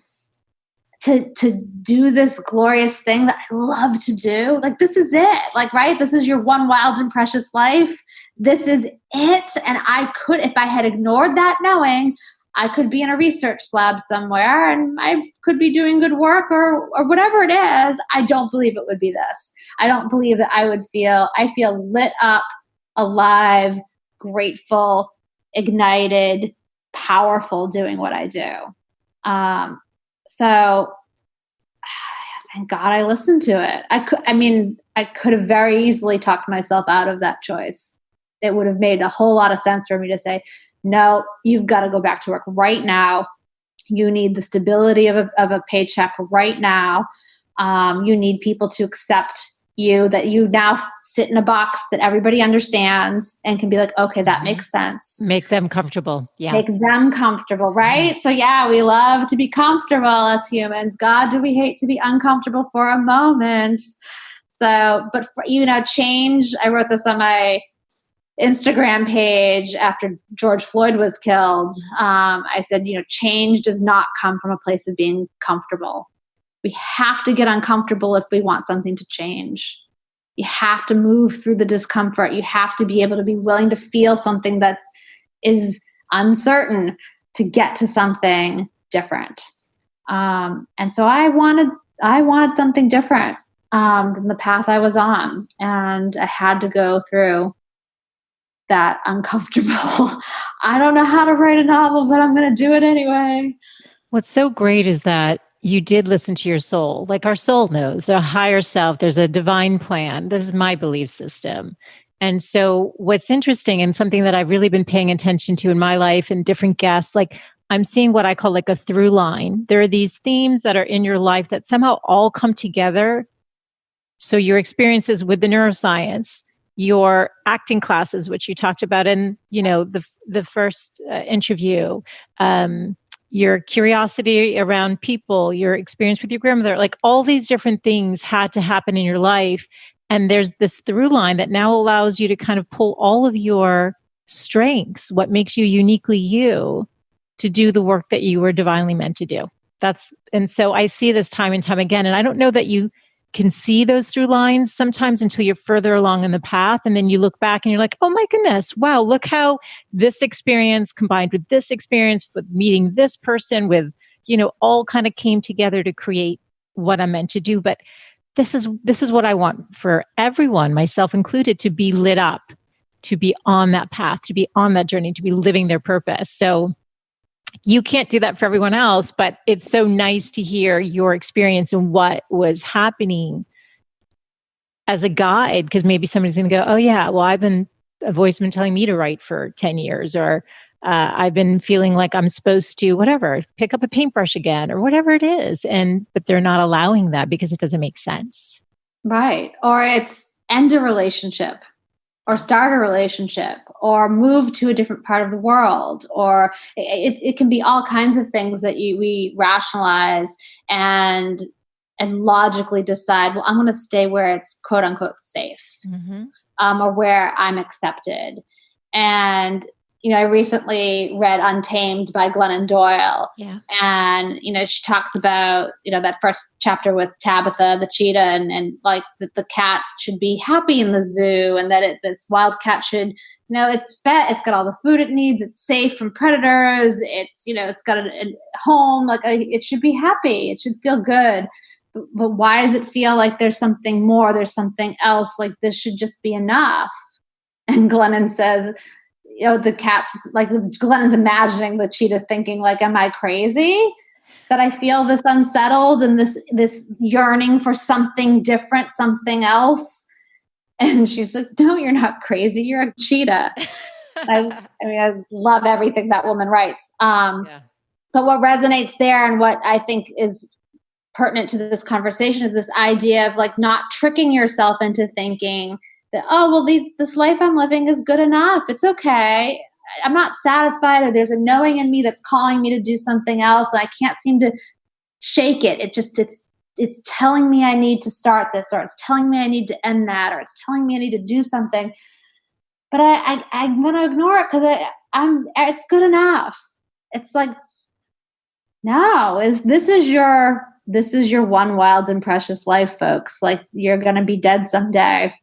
to do this glorious thing that I love to do. Like, this is it. Like, right? This is your one wild and precious life. This is it. And I could, if I had ignored that knowing, I could be in a research lab somewhere and I could be doing good work or whatever it is. I don't believe it would be this. I don't believe that I feel lit up, alive, grateful, ignited, powerful doing what I do. So thank God I listened to it. I could have very easily talked myself out of that choice. It would have made a whole lot of sense for me to say, no, you've got to go back to work right now. You need the stability of a paycheck right now. You need people to accept you, that you now sit in a box that everybody understands and can be like, okay, that makes sense. Make them comfortable. Yeah. Make them comfortable, right? So yeah, we love to be comfortable as humans. God, do we hate to be uncomfortable for a moment? So, but change, I wrote this on my Instagram page after George Floyd was killed. I said, change does not come from a place of being comfortable. We have to get uncomfortable if we want something to change. You have to move through the discomfort. You have to be able to be willing to feel something that is uncertain to get to something different. And so I wanted something different than the path I was on. And I had to go through that uncomfortable. I don't know how to write a novel, but I'm going to do it anyway. What's so great is that you did listen to your soul. Like our soul knows, the higher self, there's a divine plan. This is my belief system. And so what's interesting and something that I've really been paying attention to in my life and different guests, like I'm seeing what I call like a through line. There are these themes that are in your life that somehow all come together. So your experiences with the neuroscience, your acting classes, which you talked about in, the first interview, your curiosity around people, your experience with your grandmother, like all these different things had to happen in your life. And there's this through line that now allows you to kind of pull all of your strengths, what makes you uniquely you, to do the work that you were divinely meant to do. And so I see this time and time again. And I don't know that you can see those through lines sometimes until you're further along in the path. And then you look back and you're like, oh my goodness, wow, look how this experience combined with this experience, with meeting this person, with, all kind of came together to create what I'm meant to do. But this is what I want for everyone, myself included, to be lit up, to be on that path, to be on that journey, to be living their purpose. So you can't do that for everyone else, but it's so nice to hear your experience and what was happening as a guide, because maybe somebody's going to go, oh yeah, well, a voice been telling me to write for 10 years, or I've been feeling like I'm supposed to, whatever, pick up a paintbrush again, or whatever it is. But they're not allowing that because it doesn't make sense. Right. Or it's end a relationship, or start a relationship, or move to a different part of the world, or it can be all kinds of things that we rationalize and logically decide, well, I'm going to stay where it's quote unquote safe, or where I'm accepted. And I recently read Untamed by Glennon Doyle. Yeah. And, she talks about, that first chapter with Tabitha, the cheetah, and like the cat should be happy in the zoo, and that this wild cat should, it's fed, it's got all the food it needs, it's safe from predators, it's, it's got a home, like it should be happy, it should feel good. But why does it feel like there's something more, there's something else, like this should just be enough? And Glennon says, the cat, like Glennon's imagining the cheetah thinking like, am I crazy that I feel this unsettled and this yearning for something different, something else? And she's like, no, you're not crazy. You're a cheetah. I love everything that woman writes. But what resonates there and what I think is pertinent to this conversation is this idea of like not tricking yourself into thinking that, oh, well, this life I'm living is good enough. It's okay. I'm not satisfied, or there's a knowing in me that's calling me to do something else, and I can't seem to shake it. It's telling me I need to start this, or it's telling me I need to end that, or it's telling me I need to do something. But I'm going to ignore it because it's good enough. It's like, no, this is your one wild and precious life, folks. Like, you're going to be dead someday.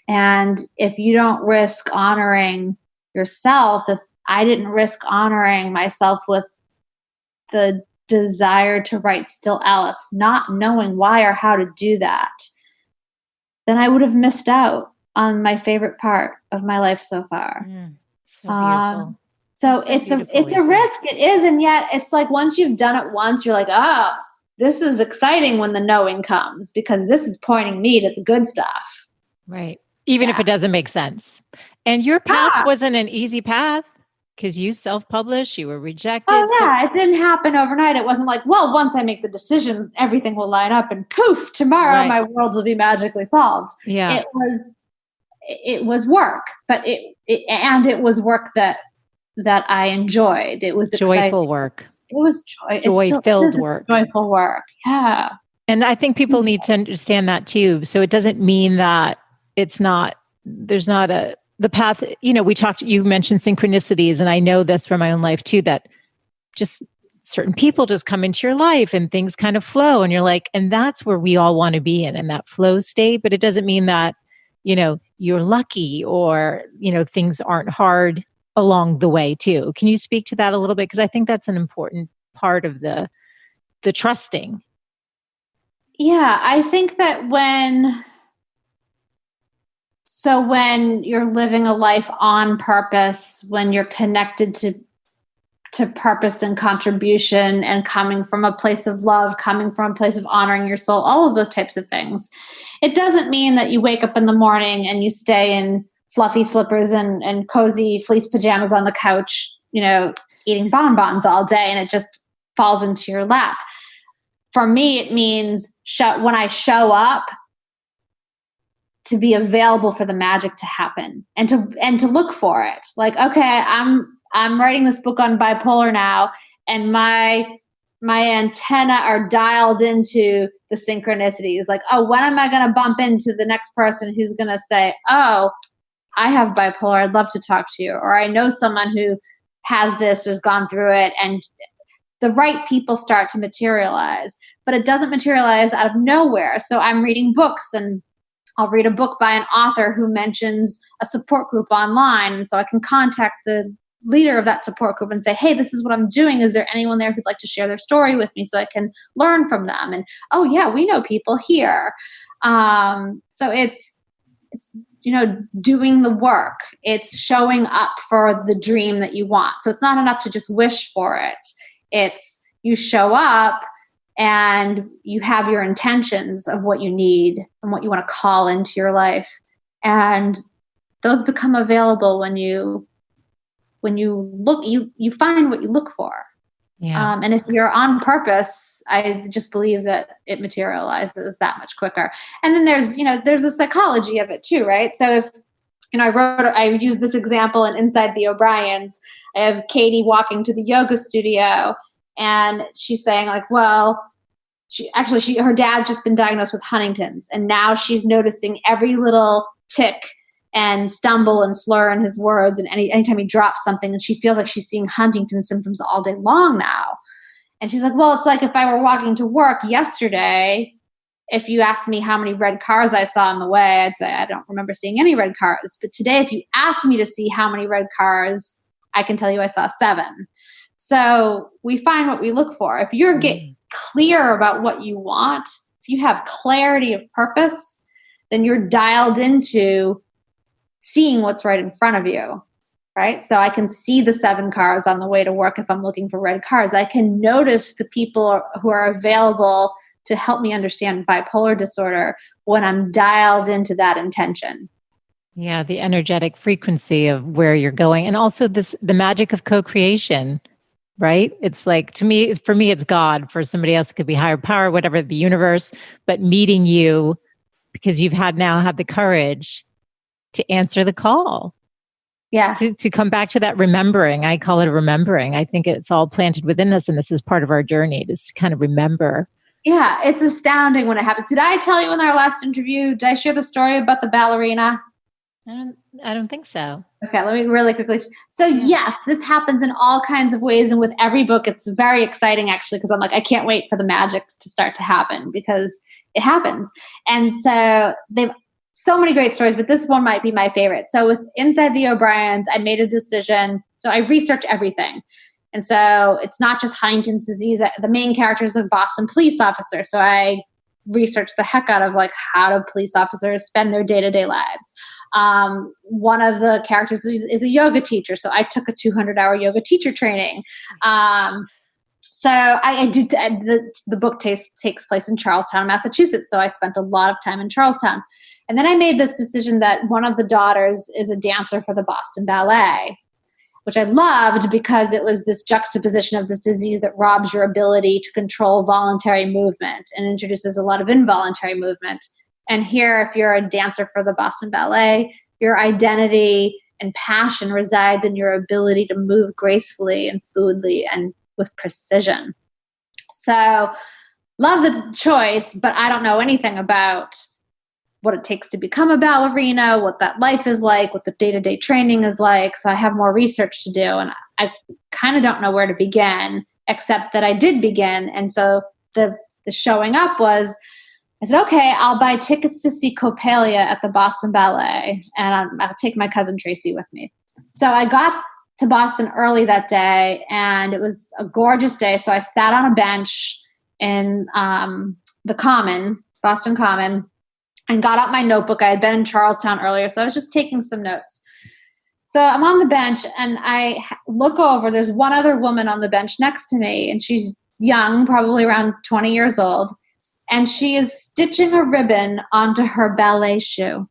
And if you don't risk honoring yourself, if I didn't risk honoring myself with the desire to write Still Alice, not knowing why or how to do that, then I would have missed out on my favorite part of my life so far. So beautiful. So it's a risk. It is. And yet it's like, once you've done it once, you're like, oh, this is exciting when the knowing comes, because this is pointing me to the good stuff. Right. Even if it doesn't make sense. And your path wasn't an easy path. Because you self-published, you were rejected. Oh yeah, it didn't happen overnight. It wasn't like, well, once I make the decision, everything will line up and poof, tomorrow my world will be magically solved. Yeah. It was work, but it was work that I enjoyed. It was joyful exciting. Work. It was joy-filled work. Joyful work. Yeah. And I think people need to understand that too. So it doesn't mean that there's not the path, you mentioned synchronicities, and I know this from my own life too, that just certain people just come into your life and things kind of flow, and you're like, and that's where we all want to be in that flow state. But it doesn't mean that, you're lucky or, things aren't hard along the way too. Can you speak to that a little bit? Because I think that's an important part of the trusting. Yeah, I think that when you're living a life on purpose, when you're connected to purpose and contribution and coming from a place of love, coming from a place of honoring your soul, all of those types of things, it doesn't mean that you wake up in the morning and you stay in fluffy slippers and cozy fleece pajamas on the couch, eating bonbons all day and it just falls into your lap. For me, it means when I show up, to be available for the magic to happen and to look for it. Like, okay, I'm writing this book on bipolar now, and my antenna are dialed into the synchronicities. Like, oh, when am I going to bump into the next person who's going to say, oh, I have bipolar, I'd love to talk to you. Or I know someone who has this, has gone through it, and the right people start to materialize. But it doesn't materialize out of nowhere. So I'm reading books, and I'll read a book by an author who mentions a support group online. And so I can contact the leader of that support group and say, hey, this is what I'm doing. Is there anyone there who'd like to share their story with me so I can learn from them? And, oh yeah, we know people here. So it's doing the work. It's showing up for the dream that you want. So it's not enough to just wish for it. It's you show up and you have your intentions of what you need and what you want to call into your life. And those become available when you look, you find what you look for. Yeah. And if you're on purpose, I just believe that it materializes that much quicker. And then there's the psychology of it too, right? So if, I used this example in Inside the O'Briens. I have Katie walking to the yoga studio, and she's saying like, well, her dad's just been diagnosed with Huntington's, and now she's noticing every little tick and stumble and slur in his words, and anytime he drops something, and she feels like she's seeing Huntington symptoms all day long now. And she's like, well, it's like if I were walking to work yesterday, if you asked me how many red cars I saw on the way, I'd say I don't remember seeing any red cars. But today, if you ask me to see how many red cars, I can tell you I saw 7. So we find what we look for. If you're getting clear about what you want, if you have clarity of purpose, then you're dialed into seeing what's right in front of you, right? So I can see the 7 cars on the way to work if I'm looking for red cars. I can notice the people who are available to help me understand bipolar disorder when I'm dialed into that intention. Yeah, the energetic frequency of where you're going. And also the magic of co-creation, right? It's like, for me, it's God. For somebody else, it could be higher power, whatever, the universe. But meeting you because you've now had the courage to answer the call. Yeah. To come back to that remembering. I call it a remembering. I think it's all planted within us, and this is part of our journey, just to kind of remember. Yeah, it's astounding when it happens. Did I tell you in our last interview, did I share the story about the ballerina? I don't think so. Okay, let me really quickly. So yes, this happens in all kinds of ways. And with every book, it's very exciting actually, because I'm like, I can't wait for the magic to start to happen because it happens. And so they've so many great stories, but this one might be my favorite. So with Inside the O'Briens, I made a decision. So I researched everything. And so it's not just Huntington's disease. The main character is a Boston police officer. So I researched the heck out of like how do police officers spend their day-to-day lives. One of the characters is a yoga teacher. So I took a 200-hour yoga teacher training. So I do. The book takes place in Charlestown, Massachusetts. So I spent a lot of time in Charlestown. And then I made this decision that one of the daughters is a dancer for the Boston Ballet. which I loved because it was this juxtaposition of this disease that robs your ability to control voluntary movement and introduces a lot of involuntary movement. And here, if you're a dancer for the Boston Ballet, your identity and passion resides in your ability to move gracefully and fluidly and with precision. So love the choice, but I don't know anything about what it takes to become a ballerina, what that life is like, what the day-to-day training is like. So I have more research to do, and I kind of don't know where to begin, except that I did begin. And so the showing up was, I said, okay, I'll buy tickets to see Coppelia at the Boston Ballet, and I'll take my cousin Tracy with me. So I got to Boston early that day, and it was a gorgeous day. So I sat on a bench in the Common, Boston Common, and got out my notebook. I had been in Charlestown earlier, so I was just taking some notes. So I'm on the bench, and I look over. There's one other woman on the bench next to me, and she's young, probably around 20 years old, and she is stitching a ribbon onto her ballet shoe.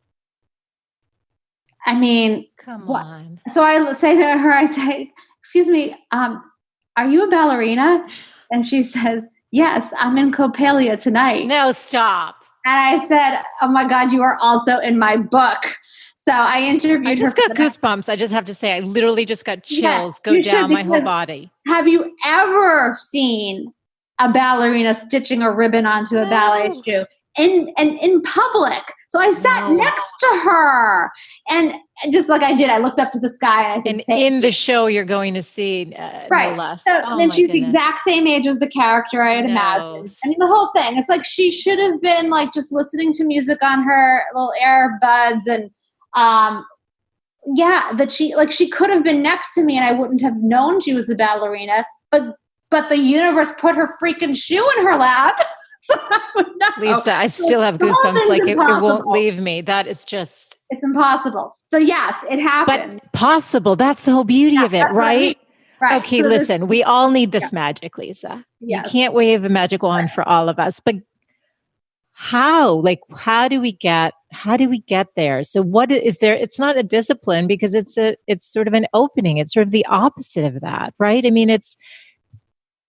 I mean, come on. So I say to her, I say, excuse me, are you a ballerina? And she says, yes, I'm in Coppelia tonight. No, stop. And I said, oh my God, you are also in my book. So I interviewed her. I just got goosebumps. I just have to say, I literally just got chills go down my whole body. Have you ever seen a ballerina stitching a ribbon onto a ballet shoe in public? So I sat next to her, and just like I did, I looked up to the sky and I said, and in the show you're going to see, right. No less. So then she's the exact same age as the character I had imagined. I mean, the whole thing, it's like she should have been like just listening to music on her little earbuds, and that she could have been next to me and I wouldn't have known she was a ballerina, but the universe put her freaking shoe in her lap. So I would know. Lisa, I still have goosebumps. Like it won't leave me. That is just, it's impossible. So yes, it happened. But possible. That's the whole beauty of it, right? Right. Okay, so listen, we all need this magic, Lisa. Yes. You can't wave a magic wand for all of us, but how? Like, how do we get there? So what is there? It's not a discipline because it's sort of an opening. It's sort of the opposite of that, right? I mean,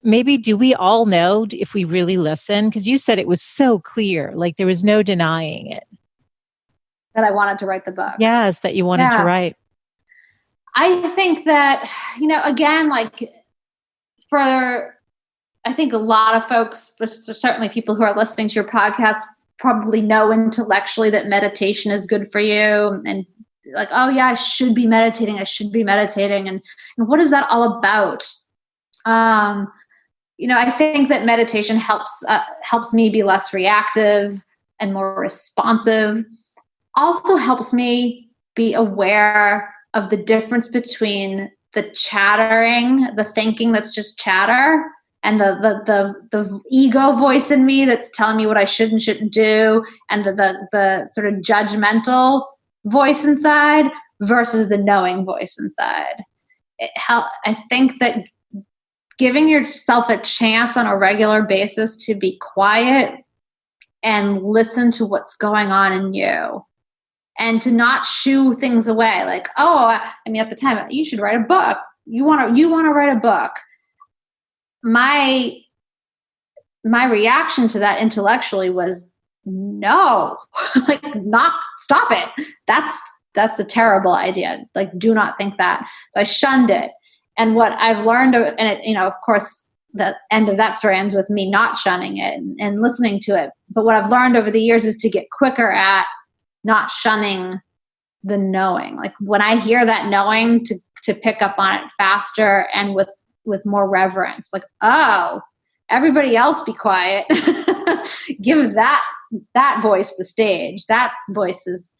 maybe do we all know if we really listen? Because you said it was so clear, like there was no denying it. That I wanted to write the book. Yes, that you wanted to write. I think that, again, like I think a lot of folks, certainly people who are listening to your podcast, probably know intellectually that meditation is good for you. And like, oh yeah, I should be meditating. And what is that all about? I think that meditation helps me be less reactive and more responsive. Also helps me be aware of the difference between the chattering, the thinking that's just chatter, and the ego voice in me that's telling me what I should and shouldn't do, and the sort of judgmental voice inside versus the knowing voice inside. I think that giving yourself a chance on a regular basis to be quiet and listen to what's going on in you, and to not shoo things away. Like, at the time, you should write a book. You want to write a book. My reaction to that intellectually was no, like, not, stop it. That's a terrible idea. Like, do not think that. So I shunned it. And what I've learned, and of course, the end of that story ends with me not shunning it and listening to it. But what I've learned over the years is to get quicker at not shunning the knowing. Like when I hear that knowing, to pick up on it faster and with more reverence. Like, oh, everybody else be quiet. Give that voice the stage. That voice is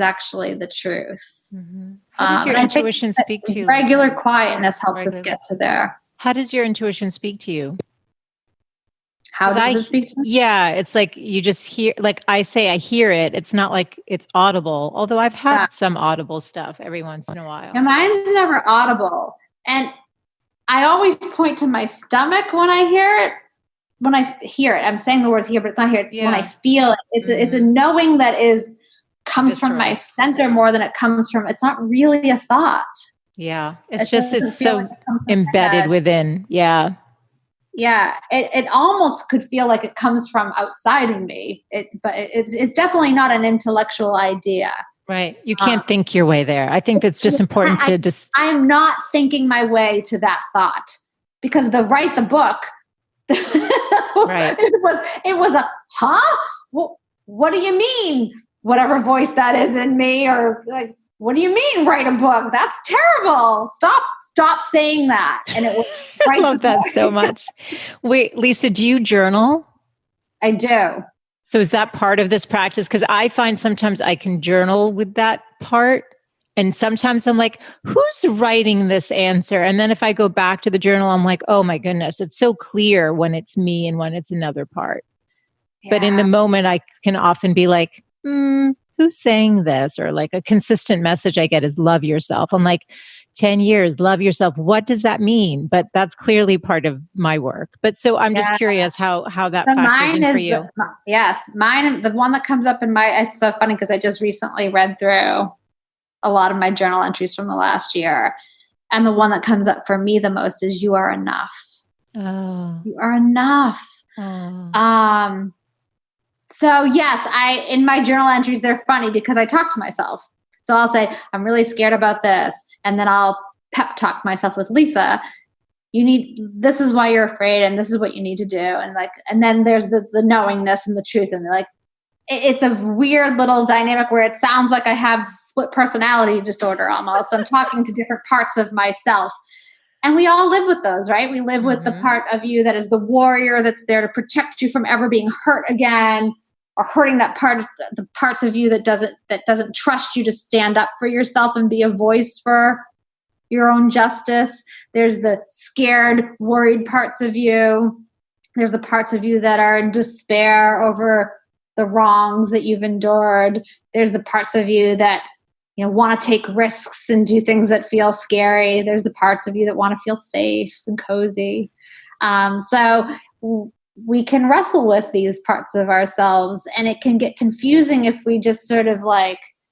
actually the truth. Mm-hmm. How does your intuition speak to you? Regular quietness helps us get to there. How does your intuition speak to you? How does it speak to me? Yeah, it's like you just hear, like I say, I hear it. It's not like it's audible, although I've had some audible stuff every once in a while. And mine's never audible. And I always point to my stomach when I hear it. When I hear it, I'm saying the words here, but it's not here. It's when I feel it. It's a knowing that comes from my center more than it comes from, it's not really a thought. Yeah. It It's doesn't feel like so it comes from my embedded head. within. Yeah. Yeah, it almost could feel like it comes from outside of me. But it's definitely not an intellectual idea. Right. You can't think your way there. I think that's just important to just. I'm not thinking my way to that thought, because write the book, Right. it was a, huh? What do you mean? Whatever voice that is in me, or like, what do you mean write a book? That's terrible. Stop saying that. And it was I love that so much. Wait, Lisa, do you journal? I do. So is that part of this practice? Because I find sometimes I can journal with that part. And sometimes I'm like, who's writing this answer? And then if I go back to the journal, I'm like, oh my goodness, it's so clear when it's me and when it's another part. Yeah. But in the moment, I can often be like, who's saying this? Or like a consistent message I get is love yourself. I'm like, 10 years, love yourself. What does that mean? But that's clearly part of my work. But so I'm just curious how that factors in for you. Mine, the one that comes up in it's so funny because I just recently read through a lot of my journal entries from the last year. And the one that comes up for me the most is you are enough. Oh. You are enough. Oh. So yes, in my journal entries, they're funny because I talk to myself. So I'll say, I'm really scared about this. And then I'll pep talk myself with Lisa. This is why you're afraid, and this is what you need to do. And then there's the knowingness and the truth. And like, it's a weird little dynamic where it sounds like I have split personality disorder almost. I'm talking to different parts of myself. And we all live with those, right? We live with the part of you that is the warrior that's there to protect you from ever being hurt again, or hurting that part of the parts of you that doesn't trust you to stand up for yourself and be a voice for your own justice. There's the scared, worried parts of you. There's the parts of you that are in despair over the wrongs that you've endured. There's the parts of you that want to take risks and do things that feel scary. There's the parts of you that want to feel safe and cozy. So we can wrestle with these parts of ourselves, and it can get confusing if we just sort of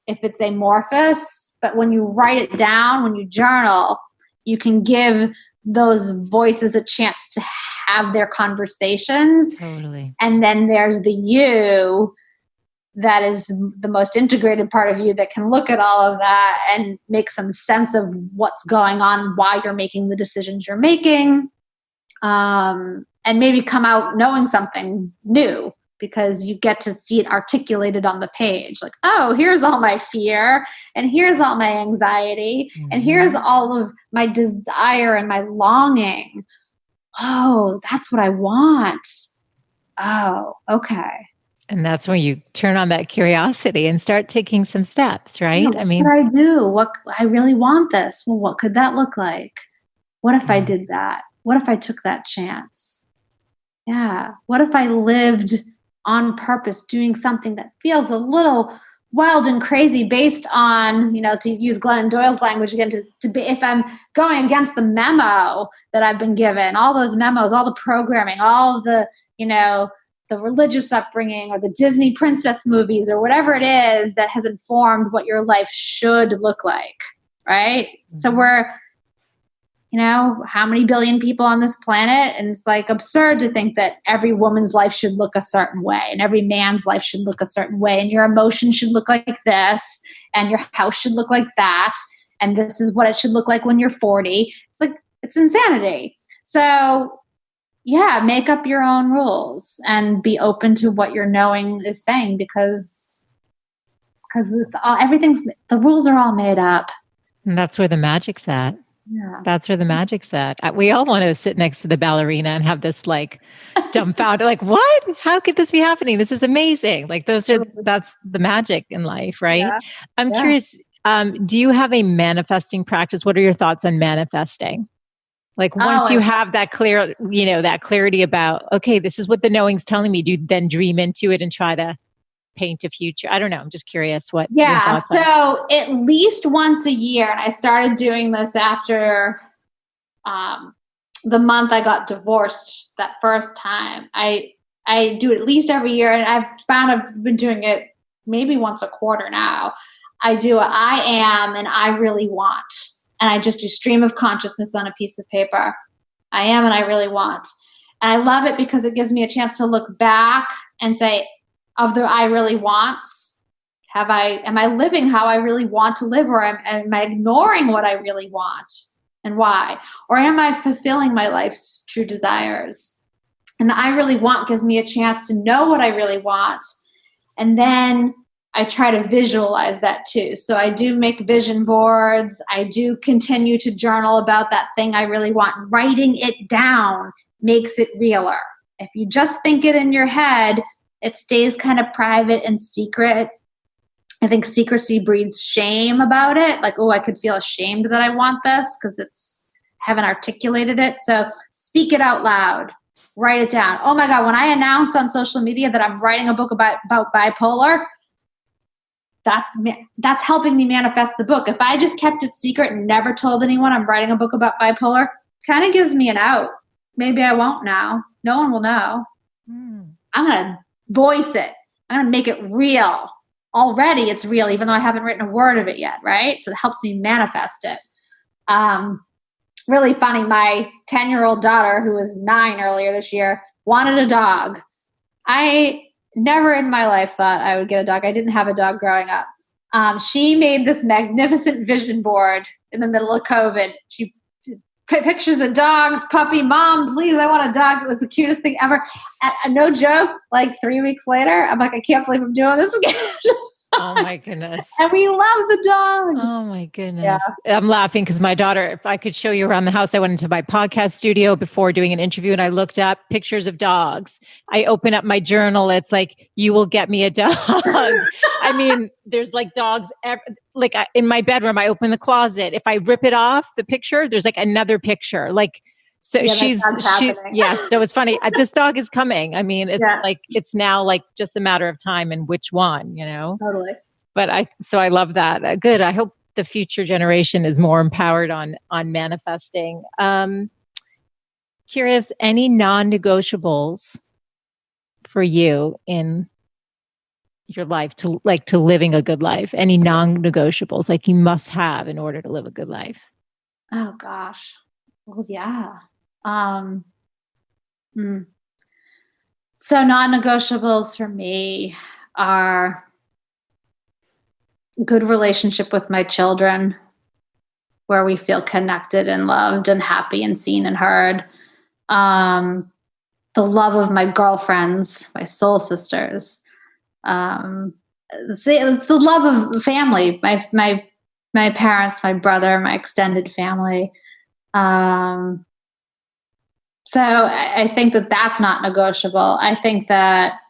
if it's amorphous. But when you write it down, when you journal, you can give those voices a chance to have their conversations. Totally. And then there's the you that is the most integrated part of you that can look at all of that and make some sense of what's going on, why you're making the decisions you're making. And maybe come out knowing something new because you get to see it articulated on the page. Like, oh, here's all my fear, and here's all my anxiety, and here's all of my desire and my longing. Oh, that's what I want. Oh, okay. And that's when you turn on that curiosity and start taking some steps, right? What could I do? I really want this. Well, what could that look like? What if I did that? What if I took that chance? Yeah. What if I lived on purpose doing something that feels a little wild and crazy based on, to use Glennon Doyle's language again, to be, if I'm going against the memo that I've been given, all those memos, all the programming, all of the, the religious upbringing or the Disney princess movies or whatever it is that has informed what your life should look like. Right. So we're, how many billion people on this planet? And it's absurd to think that every woman's life should look a certain way and every man's life should look a certain way. And your emotions should look like this and your house should look like that. And this is what it should look like when you're 40. It's insanity. So yeah, make up your own rules and be open to what your knowing is saying because it's all, the rules are all made up. And that's where the magic's at. Yeah. That's where the magic's at. We all want to sit next to the ballerina and have this dumbfounded, what? How could this be happening? This is amazing. That's the magic in life, right? Yeah. I'm curious, do you have a manifesting practice? What are your thoughts on manifesting? Once you have that clear, that clarity about, okay, this is what the knowing's telling me, do you then dream into it and try to paint a future? I don't know. I'm just curious what your thoughts are. So at least once a year, and I started doing this after the month I got divorced that first time. I do it at least every year, and I've found I've been doing it maybe once a quarter now. I do a I am and I really want. and I just do stream of consciousness on a piece of paper. I am and I really want. And I love it because it gives me a chance to look back and say, of the I really wants, am I living how I really want to live, or am I ignoring what I really want and why? Or am I fulfilling my life's true desires? And the I really want gives me a chance to know what I really want. And then I try to visualize that too. So I do make vision boards. I do continue to journal about that thing I really want. Writing it down makes it realer. If you just think it in your head, it stays kind of private and secret. I think secrecy breeds shame about it. Like, oh, I could feel ashamed that I want this because haven't articulated it. So speak it out loud. Write it down. Oh my God, when I announce on social media that I'm writing a book about bipolar, that's helping me manifest the book. If I just kept it secret and never told anyone I'm writing a book about bipolar, kind of gives me an out. Maybe I won't now. No one will know. I'm going to voice it. I'm going to make it real. Already it's real, even though I haven't written a word of it yet, right? So it helps me manifest it. Really funny, my 10-year-old daughter, who was 9 earlier this year, wanted a dog. I never in my life thought I would get a dog. I didn't have a dog growing up. She made this magnificent vision board in the middle of COVID. She put pictures of dogs, puppy, mom, please, I want a dog. It was the cutest thing ever. No joke, like 3 weeks later, I'm like, I can't believe I'm doing this again. Oh my goodness. And we love the dog. Oh my goodness. Yeah. I'm laughing because my daughter, if I could show you around the house, I went into my podcast studio before doing an interview and I looked up pictures of dogs. I open up my journal. It's like, you will get me a dog. I mean, there's like dogs, in my bedroom, I open the closet. If I rip it off the picture, there's like another picture. Like, so yeah, she's so it's funny. This dog is coming. I mean, it's now like just a matter of time and which one, Totally. But I love that. Good. I hope the future generation is more empowered on manifesting. Curious, any non-negotiables for you in your life to living a good life? Any non-negotiables like you must have in order to live a good life? Oh gosh. Well, yeah. So non-negotiables for me are good relationship with my children, where we feel connected and loved and happy and seen and heard. The love of my girlfriends, my soul sisters. It's the love of family, my parents, my brother, my extended family. So I think that that's not negotiable. I think that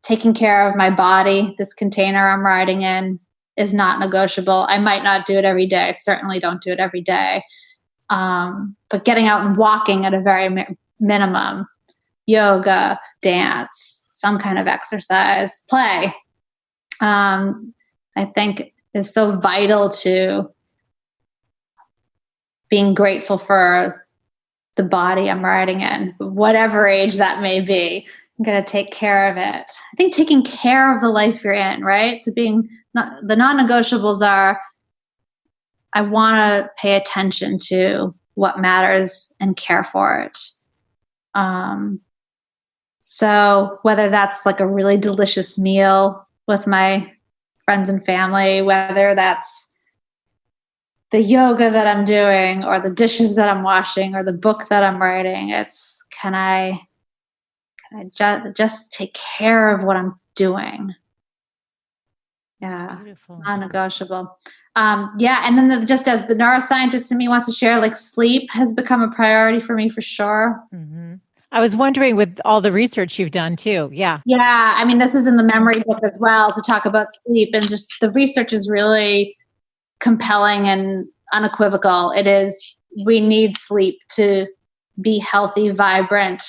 taking care of my body, this container I'm riding in, is not negotiable. I might not do it every day. I certainly don't do it every day. But getting out and walking at a very minimum, yoga, dance, some kind of exercise, play, I think is so vital to being grateful for the body I'm riding in, whatever age that may be. I'm going to take care of it. I think taking care of the life you're in, right? So the non-negotiables are, I want to pay attention to what matters and care for it. So whether that's like a really delicious meal with my friends and family, whether that's the yoga that I'm doing or the dishes that I'm washing or the book that I'm writing, it's can I just take care of what I'm doing? Yeah, non-negotiable. And then just as the neuroscientist in me wants to share, like sleep has become a priority for me for sure. Mm-hmm. I was wondering with all the research you've done too. Yeah. Yeah. I mean, this is in the memory book as well to talk about sleep, and just the research is really compelling and unequivocal. It is, we need sleep to be healthy, vibrant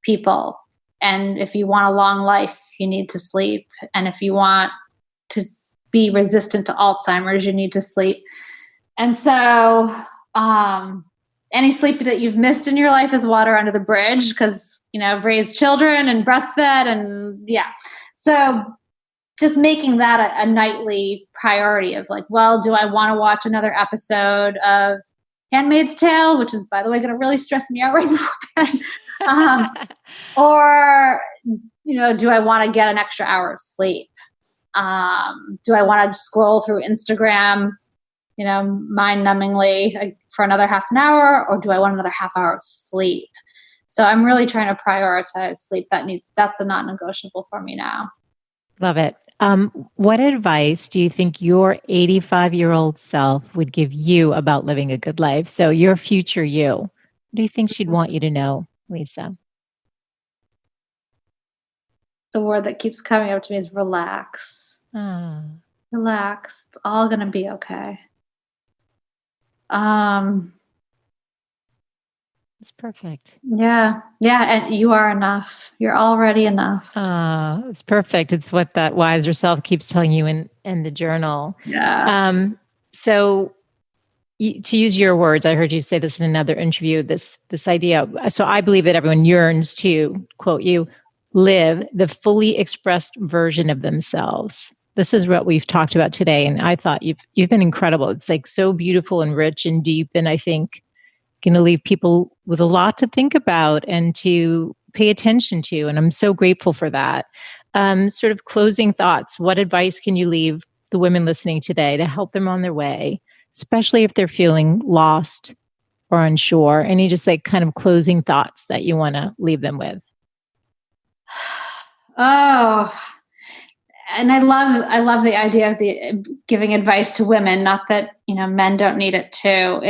people. And if you want a long life, you need to sleep. And if you want to be resistant to Alzheimer's, you need to sleep. And so, any sleep that you've missed in your life is water under the bridge, because, I've raised children and breastfed and yeah. So just making that a nightly priority of like, well, do I want to watch another episode of Handmaid's Tale, which is, by the way, going to really stress me out right before bed? Or, do I want to get an extra hour of sleep? Do I want to scroll through Instagram, mind-numbingly for another half an hour, or do I want another half hour of sleep? So I'm really trying to prioritize sleep. That's a non-negotiable for me now. Love it. What advice do you think your 85-year-old self would give you about living a good life? So your future you, what do you think she'd want you to know, Lisa? The word that keeps coming up to me is relax. Relax. It's all going to be okay. It's perfect. Yeah. And you are enough. You're already enough. It's perfect. It's what that wiser self keeps telling you in the journal. Yeah. So to use your words, I heard you say this in another interview, this idea. So I believe that everyone yearns to, quote you, live the fully expressed version of themselves. This is what we've talked about today. And I thought you've been incredible. It's like so beautiful and rich and deep. And I think going to leave people with a lot to think about and to pay attention to. And I'm so grateful for that. Sort of closing thoughts. What advice can you leave the women listening today to help them on their way, especially if they're feeling lost or unsure? Any just like kind of closing thoughts that you want to leave them with? Oh, and I love the idea of the giving advice to women. Not that, men don't need it too.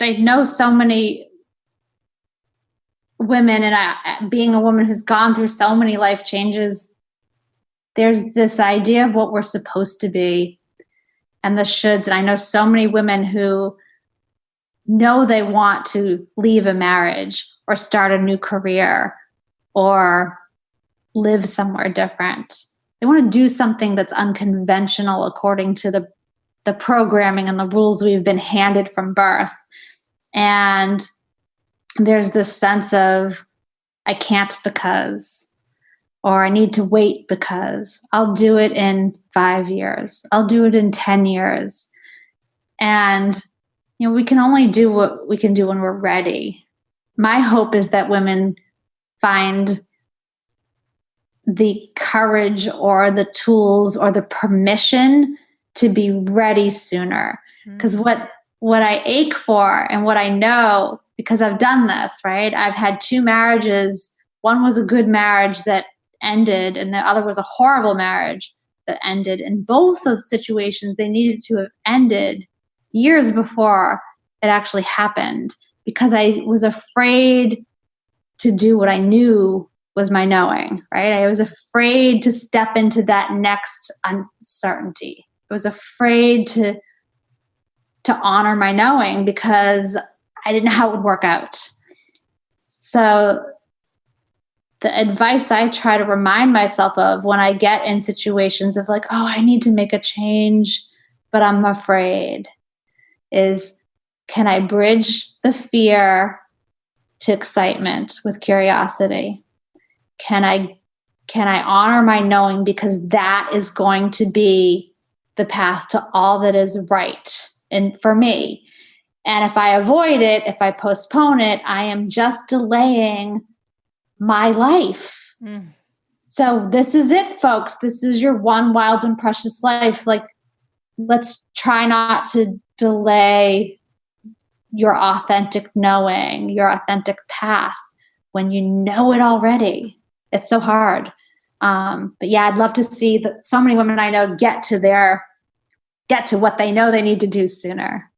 I know so many women, and being a woman who's gone through so many life changes, there's this idea of what we're supposed to be and the shoulds. And I know so many women who know they want to leave a marriage or start a new career or live somewhere different. They want to do something that's unconventional according to the programming and the rules we've been handed from birth. And there's this sense of, I can't because, or I need to wait because I'll do it in 5 years. I'll do it in 10 years. And, we can only do what we can do when we're ready. My hope is that women find the courage or the tools or the permission to be ready sooner. Because what I ache for and what I know, because I've done this, right? I've had 2 marriages. One was a good marriage that ended, and the other was a horrible marriage that ended. In both of the situations, they needed to have ended years before it actually happened, because I was afraid to do what I knew was my knowing, right? I was afraid to step into that next uncertainty. I was afraid to honor my knowing because I didn't know how it would work out. So the advice I try to remind myself of when I get in situations of like, oh, I need to make a change, but I'm afraid, is, can I bridge the fear to excitement with curiosity? Can I honor my knowing, because that is going to be the path to all that is right and for me. And if I avoid it, if I postpone it, I am just delaying my life. So this is it, folks. This is your one wild and precious life. Like, let's try not to delay your authentic knowing, your authentic path when you know it already. It's so hard. But yeah, I'd love to see that so many women I know get to what they know they need to do sooner.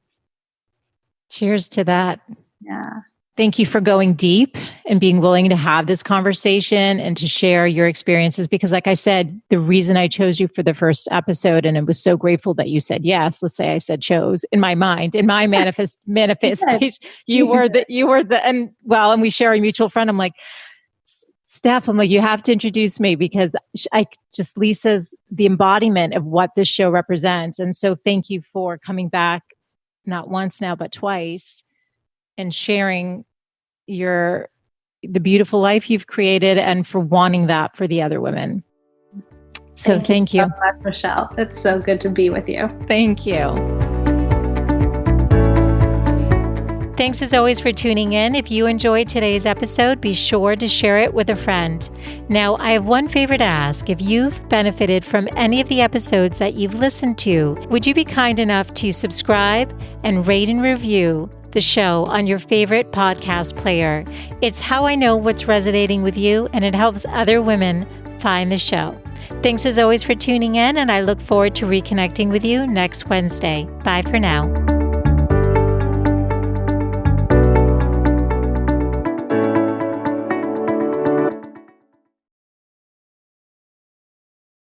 Cheers to that. Yeah. Thank you for going deep and being willing to have this conversation and to share your experiences. Because like I said, the reason I chose you for the first episode, and I was so grateful that you said yes. Let's say I said chose in my mind, in my manifestation. You were the, and we share a mutual friend. I'm like, Steph, you have to introduce me, because Lisa's the embodiment of what this show represents. And so thank you for coming back, not once now, but twice, and sharing the beautiful life you've created and for wanting that for the other women. So thank you so much, Michelle. It's so good to be with you. Thank you. Thanks as always for tuning in. If you enjoyed today's episode, be sure to share it with a friend. Now, I have one favor to ask. If you've benefited from any of the episodes that you've listened to, would you be kind enough to subscribe and rate and review the show on your favorite podcast player? It's how I know what's resonating with you, and it helps other women find the show. Thanks as always for tuning in, and I look forward to reconnecting with you next Wednesday. Bye for now.